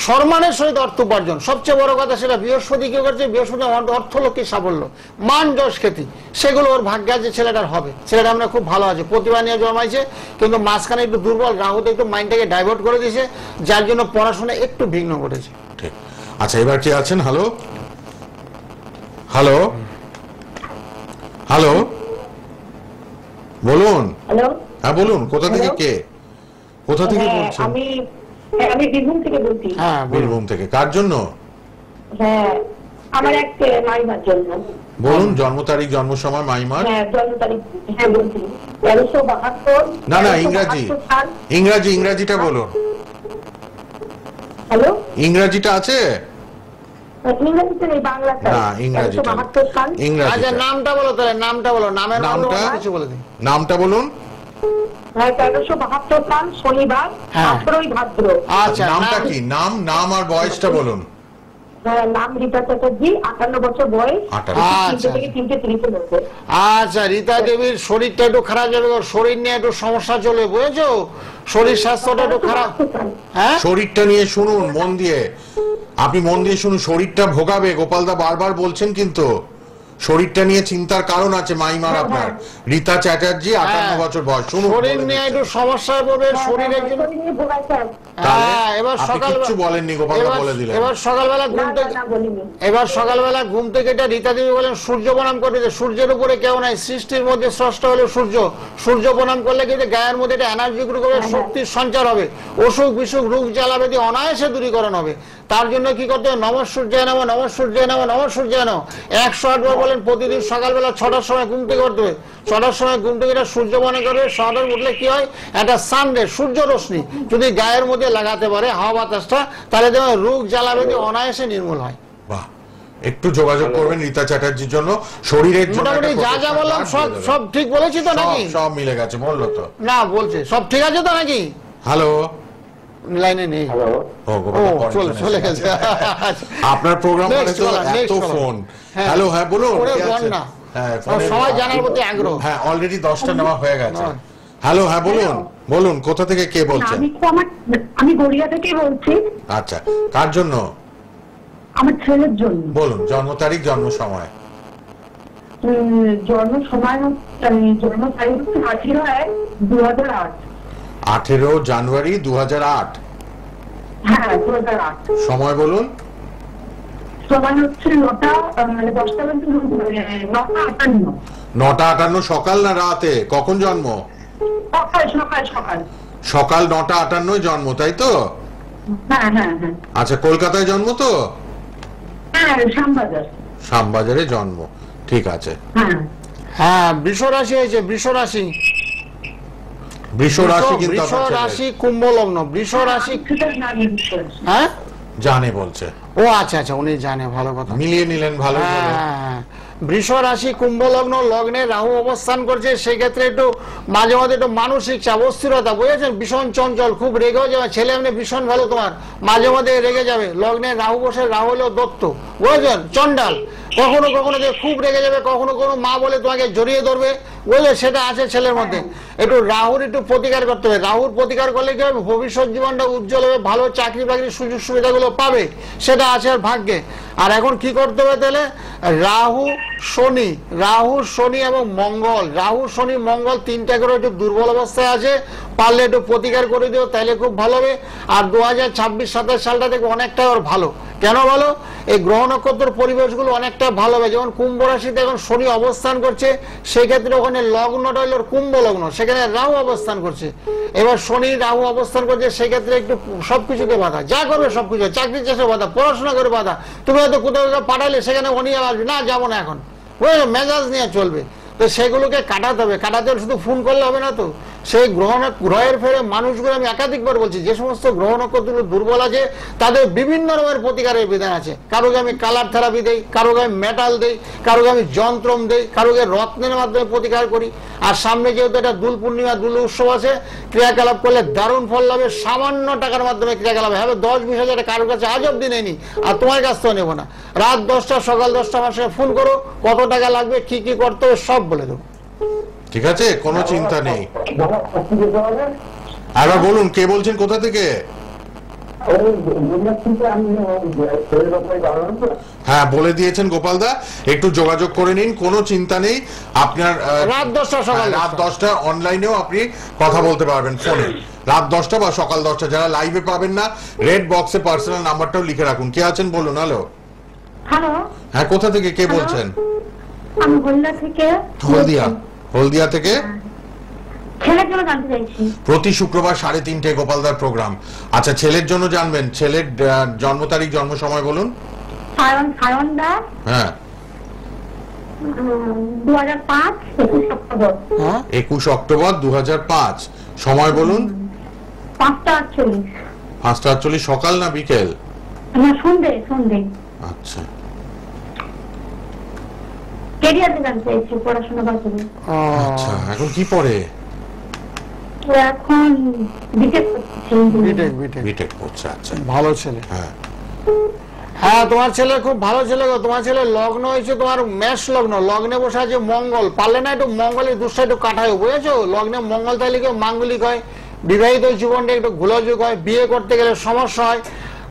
সম্মানের সহিত অর্থ উপার্জন। সবচেয়ে বড় কথা সেটা বৃহস্পতি কি করছে, বৃহস্পতি অর্থলক্ষ্মী সাফল্য, মান যশ খ্যাতি, সেগুলো ওর ভাগ্যে আছে, ছেলেটার হবে। ছেলেটা আমরা খুব ভালো আছে, প্রতিভা নিয়ে জন্মাইছে, কিন্তু মাঝখানে একটু দুর্বল, রাহুতে একটু মাইন্ডটাকে ডাইভার্ট করে দিয়েছে, যার জন্য পড়াশোনা একটু বিঘ্ন ঘটেছে। ঠিক, আচ্ছা এবার কে আছেন? হ্যালো, হ্যালো, হ্যালো, বলুন। হ্যালো, হ্যাঁ বলুন, কোথা থেকে কে, কোথা থেকে বলছেন? আমি বীরভূম থেকে বলছি। হ্যাঁ, বীরভূম থেকে। কার জন্য? হ্যাঁ, আমার এক মাইমার জন্য। বলুন, জন্ম তারিখ, জন্ম সময়, মাইমার। হ্যাঁ, জন্ম তারিখ। হ্যাঁ বলছি 1372। না, ইংরাজিটা বলুন। হ্যালো, ইংরাজিটা আছে? ইংরেজিতে নেই, বাংলাতে। না, ইংরাজিটা। আচ্ছা, নামটা বলো তাহলে, নামটা বলো, নামের কিছু বলে দিন। নামটা বলুন। 1372 সাল, শনিবার, 18ই ভাদ্র। আচ্ছা, নামটা কি? নাম আর বয়সটা বলুন। নাম রীতা চ্যাটার্জি, 58 বছর বয়স। আচ্ছা, রীতা দেবীর শরীরটা একটু খারাপ যাবে, শরীর নিয়ে একটু সমস্যা চলবে, বুঝেছো? শরীর স্বাস্থ্যটা একটু খারাপ। হ্যাঁ, শরীরটা নিয়ে শুনুন মন দিয়ে। আপনি মন দিয়ে শুনুন, শরীরটা ভোগাবে, গোপালদা বারবার বলছেন, কিন্তু শরীরটা নিয়ে চিন্তার কারণ আছে মাইমার আপনার। রীতা চ্যাটার্জি 58 বছর বয়স, শুনুন শরীর নিয়ে একটু সমস্যায় পড়বে, শরীরের জন্য। এবার কিছু বলেননি, গোপালদা বলে দিলেন। এবার সকালবেলা ঘুম থেকে এটা রীতা দেবী বলেন সূর্য প্রণাম করবে, যে সূর্যের উপরে কেউ নাই, সৃষ্টির মধ্যে স্রষ্টা হলো সূর্য। সূর্য প্রণাম করলে কিন্তু গায়ের মধ্যে একটা এনার্জি গ্রো হবে, শক্তির সঞ্চার হবে, অসুখ বিসুখ রোগ জ্বালাবেদি অনায়াসে দূরীকরণ হবে। তার জন্য কি করতে হবে? নমঃ সূর্যায় নমঃ, নমঃ সূর্যায় নমঃ, নমঃ সূর্যায় নমঃ 108 বার বলেন প্রতিদিন। সকালবেলা 6টার সময় ঘুম থেকে করতে হবে। 6টার সময় ঘুম থেকে এটা সূর্য মনে করবে। 6টার উঠলে কি হয়? একটা সানরে, সূর্য রশ্মি যদি গায়ের মধ্যে লাগাতে পারে হাওয়া বাতাসটা, তাহলে দেখবেন রোগ জ্বালাবেদি অনায়াসে নির্মূল হয়। বাহ, একটু যোগাযোগ করবেন রীতা চ্যাটার্জির জন্য, শরীরের জন্য। মোটামুটি যা যা বললাম সব ঠিক বলেছি তো নাকি? সব মিলে গেছে, বললো তো? না, বলছে সব ঠিক আছে তো নাকি? হ্যালো, লাইনে নেই। চলে গেছে আপনার প্রোগ্রাম এত ফোন। হ্যালো, হ্যাঁ বলুন। সবাই জানার প্রতি আগ্রহ। হ্যাঁ, অলরেডি 10টা নেওয়া হয়ে গেছে। হ্যালো, হ্যাঁ বলুন, বলুন কোথা থেকে কে বলছেন? আমি গড়িয়া থেকে বলছি। আচ্ছা, কার জন্য? আমার ছেলের জন্য। বলুন, জন্ম তারিখ, জন্ম সময়। জন্ম সময় জন্ম তারিখ 18/1/2008। 18 জানুয়ারি 2008। হ্যাঁ, 2008। সময় বলুন। সময় হচ্ছে 9:58। সকাল না রাতে? কখন জন্ম? সকাল 9:58 জন্ম, তাই তো? হ্যাঁ। আচ্ছা, কলকাতায় জন্ম তো? হ্যাঁ, শ্যামবাজারে জন্ম, ঠিক আছে। হ্যাঁ, বৃষ রাশি হয়েছে, বৃষ রাশি। বৃষ রাশি কিন্তু বৃষ রাশি, কুম্ভ লগ্ন। বৃষ রাশি হ্যাঁ জানে বলছে। ও আচ্ছা, উনি জানে, ভালো কথা, মিলিয়ে নিলেন, ভালো। বৃষ রাশি, কুম্ভ লগ্ন, লগ্নে রাহু অবস্থান করছে। সেক্ষেত্রে একটু মাঝে মাঝে একটু মানসিক চাপ, অস্থিরতা, বুঝেছেন? ভীষণ চঞ্চল, খুব রেগেও যাবে। ছেলে এমনি ভীষণ ভালো, তোমার মাঝে মাঝে রেগে যাবে। লগ্নে রাহু বসে, রাহু হলো দত্ত, বুঝেছেন? চন্ডাল। কখনো কখনো খুব রেগে যাবে, কখনো কোনো মা বলে তোমাকে জড়িয়ে ধরবে, বুঝলে? সেটা আছে ছেলের মধ্যে। একটু রাহুর একটু প্রতিকার করতে হবে। রাহুর প্রতিকার করলে কি হবে? ভবিষ্যৎ জীবনটা উজ্জ্বল হবে, ভালো চাকরি বাকরির সুযোগ সুবিধাগুলো পাবে, সেটা আছে আর ভাগ্যে। আর এখন কি করতে হবে তাহলে? রাহু শনি এবং মঙ্গল, রাহু শনি মঙ্গল 3টা করে একটু দুর্বল অবস্থায় আছে, পারলে একটু প্রতিকার করে দিও, তাহলে খুব ভালো হবে। আর 2026-27 সালটা থেকে অনেকটা ওর ভালো। কেন ভালো? এই গ্রহ নক্ষত্রের পরিবেশগুলো অনেকটা ভালো হবে। যেমন কুম্ভ রাশিতে এখন শনি অবস্থান করছে, সেক্ষেত্রে ওখানে লগ্নটা হলো কুম্ভ লগ্ন, সেখানে রাহু অবস্থান করছে। এবার শনি রাহু অবস্থান করছে, সেক্ষেত্রে একটু সবকিছুতে বাধা, যা করবে সবকিছু, চাকরি চাষে বাধা, পড়াশোনা করে বাধা। তুমি হয়তো কোথাও পাঠালে সেখানে অনিয়া আসবে, না যাবো না এখন, বুঝলে? মেজাজ নিয়ে চলবে। তো সেগুলোকে কাটাতে হবে। শুধু ফোন করলে হবে না তো। সেই গ্রহের ফেরে মানুষগুলো, আমি একাধিকবার বলছি, যে সমস্ত গ্রহ নক্ষত্রগুলো দুর্বল আছে তাদের বিভিন্ন রকমের প্রতিকারের বিধান আছে। কারোকে আমি কালার থেরাপি দেই, কারোকে আমি মেটাল দেই, কারোকে আমি যন্ত্রম দেই, কারোকে রত্নের মাধ্যমে প্রতিকার করি। আর সামনে যেহেতু এটা দোল পূর্ণিমা, দোল উৎসব আছে, ক্রিয়াকলাপ করলে দারুণ ফল লাভে। সামান্য টাকার মাধ্যমে ক্রিয়াকলাপ হবে। 10-20 হাজার কারোর কাছে আজ অব্দি নেয়নি, আর তোমার কাছ থেকেও নেবো না। রাত 10টা সকাল 10টা আমার সঙ্গে ফোন করো, কত টাকা লাগবে, কি কি করতে হবে সব বলে দেবো। ঠিক আছে, কোনো চিন্তা নেই। আবার বলুন, কে বলছেন, কোথা থেকে? হ্যাঁ, বলে দিয়েছেন গোপালদা, একটু যোগাযোগ করে নিন, কোনো চিন্তা নেই। আপনার রাত 10টা সকাল রাত 10টা অনলাইনেও আপনি কথা বলতে পারবেন ফোনে, রাত 10টা বা সকাল 10টা। যারা লাইভে পাবেন না, রেড বক্সে পার্সোনাল নাম্বারটাও লিখে রাখুন। কে আছেন বলুন। হ্যালো, হ্যাঁ, কোথা থেকে কে বলছেন? আমি হলদিয়া থেকে। হলদিয়া থেকে। প্রতি শুক্রবার 3:30 গোপালদার প্রোগ্রাম। আচ্ছা, ছেলের জন্য জানবেন। ছেলের জন্ম তারিখ, জন্ম সময় বলুন। হ্যাঁ, 2005 21 অক্টোবর 2005। সময় বলুন। 5:48। সকাল না বিকেল? সন্ধ্যে। আচ্ছা, আচ্ছা, এখন কি পড়ে? এখন বিটেক পড়ছে। আচ্ছা, ভালো ছেলে। হ্যাঁ, তোমার ছেলে খুব ভালো ছেলে গো। তোমার ছেলে লগ্ন হয়েছে তোমার মেষ লগ্ন, লগ্নে বসে আছে মঙ্গল। পারলে না একটু মঙ্গলের দুষ্টা একটু কাটায়, বুঝেছো? লগ্নে মঙ্গল তাহলে কেউ মাঙ্গলিক হয়, বিবাহিত জীবনটা একটু গোলযোগ হয়, বিয়ে করতে গেলে সমস্যা হয়।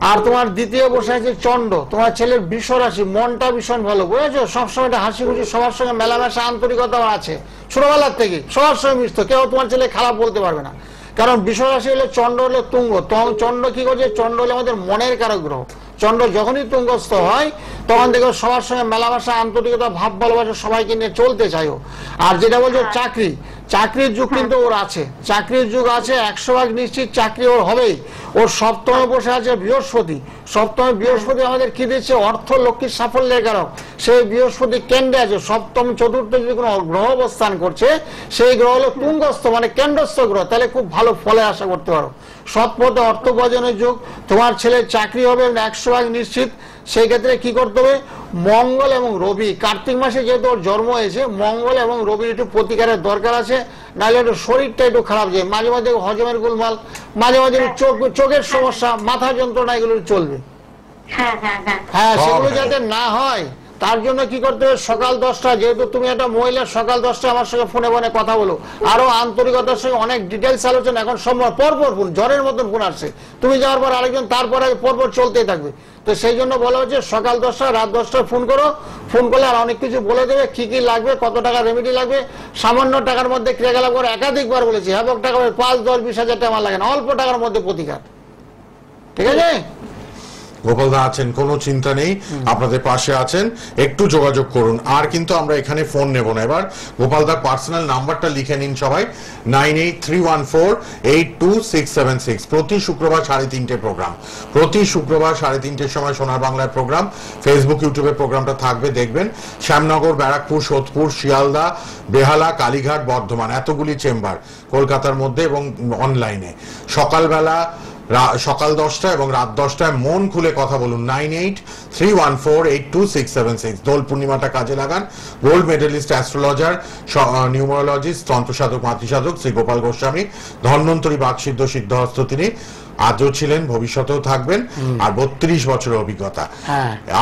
আর তোমার দ্বিতীয় বসে আছে চন্ড, তোমার ছেলের বৃষ রাশি, মনটা ভীষণ ভালো, বুঝেছো, সবসময় একটা হাসি খুশি, সবার সঙ্গে মেলামেশা আন্তরিকতাও আছে, ছোটবেলার থেকে সবার সঙ্গে মিশতো, কেউ তোমার ছেলে খারাপ বলতে পারবে না। কারণ বৃষ রাশি হলে চন্ড হলে তুঙ্গ, চন্ড কি করছে, চন্ড হলে আমাদের মনের কারক গ্রহ, চন্দ্র যখনই তুঙ্গস্থ হয় তখন দেখো সবার সঙ্গে মেলামেশা আন্তরিকতা ভাব ভালোবাসা সবাইকে নিয়ে চলতে চাইও। আর যেটা বলছো চাকরি, চাকরির যুগ কিন্তু ওর আছে, চাকরির যুগ আছে 100% নিশ্চিত চাকরি ওর হবেই। ওর সপ্তমে বসে আছে বৃহস্পতি, সপ্তমে বৃহস্পতি আমাদের কি দিচ্ছে, অর্থ লক্ষ্মীর সাফল্যের কারক, সেই বৃহস্পতি কেন্দ্রে আছে, সপ্তম চতুর্থ যদি কোনো গ্রহ অবস্থান করছে সেই গ্রহ হলো তুঙ্গস্থ মানে কেন্দ্রস্থ গ্রহ, তাহলে খুব ভালো ফলে আশা করতে পারো। সৎ পথে অর্থ উপার্জনের যুগ, তোমার ছেলের চাকরি হবে 100% নিশ্চিত। সেই ক্ষেত্রে কি করতে হবে, মঙ্গল এবং রবি, কার্তিক মাসে যেহেতু ওর জন্ম হয়েছে, মঙ্গল এবং রবির একটু প্রতিকারের দরকার আছে, নাহলে একটু শরীরটা একটু খারাপ যায়, মাঝে মাঝে হজমের গোলমাল, মাঝে মাঝে চোখের সমস্যা, মাথা যন্ত্রণা, এগুলো চলবে। হ্যাঁ, সেগুলো যাতে না হয় তার জন্য কি করতে হবে, সকাল 10টা, যেহেতু তুমি একটা মহিলা, সকাল 10টা আমার সঙ্গে ফোনে ফোনে কথা বলো, আরো আন্তরিকতার সঙ্গে অনেক ডিটেলস আলোচনা, এখন সম্ভব পরপর ফোন, জ্বরের মতন ফোন আসছে, তুমি যাওয়ার পর আরেকজন, তারপরে পরপর চলতেই থাকবে। তো সেই জন্য বলা হচ্ছে সকাল 10টা রাত 10টায় ফোন করো, ফোন করলে আর অনেক কিছু বলে দেবে, কি কি লাগবে, কত টাকা রেমেডি লাগবে, সামান্য টাকার মধ্যে ক্রিয়াকলাপ করে, একাধিকবার বলেছি, হ্যাঁ টাকা 5, 10, 20 হাজার টাকা লাগে না, অল্প টাকার মধ্যে প্রতিকার, ঠিক আছে। গোপালদা আছেন, কোনো চিন্তা নেই, আপনাদের পাশে আছেন, একটু যোগাযোগ করুন। আর কিন্তু আমরা এখানে ফোন নেব না, এবার গোপালদার পার্সোনাল নাম্বারটা লিখে নিন সবাই, 9831482676। প্রতি শুক্রবার 3:30 প্রোগ্রাম, প্রতি শুক্রবার 3:30 সময় সোনার বাংলার প্রোগ্রাম, ফেসবুক ইউটিউবে প্রোগ্রামটা থাকবে, দেখবেন। শ্যামনগর, ব্যারাকপুর, সোদপুর, শিয়ালদা, বেহালা, কালীঘাট, বর্ধমান, এতগুলি চেম্বার কলকাতার মধ্যে এবং অনলাইনে। সকালবেলা সকাল 10টা এবং রাত 10টায় মন খুলে কথা বলুন, 9831482676। দোল পূর্ণিমাটা কাজে লাগান। গোল্ড মেডেলিস্ট, অ্যাস্ট্রোলজার, নিউমারোলজিস্ট, তন্ত্রসাধক, মাতৃসাধক শ্রী গোপাল গোস্বামী, ধন্বন্তরী বাকসিদ্ধ সিদ্ধহস্ত তিনি, আজও ছিলেন, ভবিষ্যতেও থাকবেন, আর 32 বছরের অভিজ্ঞতা।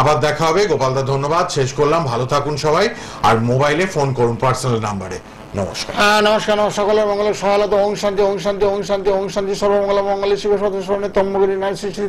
আবার দেখা হবে। গোপালদা ধন্যবাদ, শেষ করলাম, ভালো থাকুন সবাই, আর মোবাইলে ফোন করুন পার্সোনাল নাম্বারে। নমস্কার। নমস্কার। সকলের মঙ্গলের সহায়তা, ওং শান্তি, ওং শান্তি, ওং শান্তি, ওং শান্তি, সর্বমঙ্গল মঙ্গলে শিব সর্বস্বর্ণে তম্বগিরি নারী শ্রী শ্রী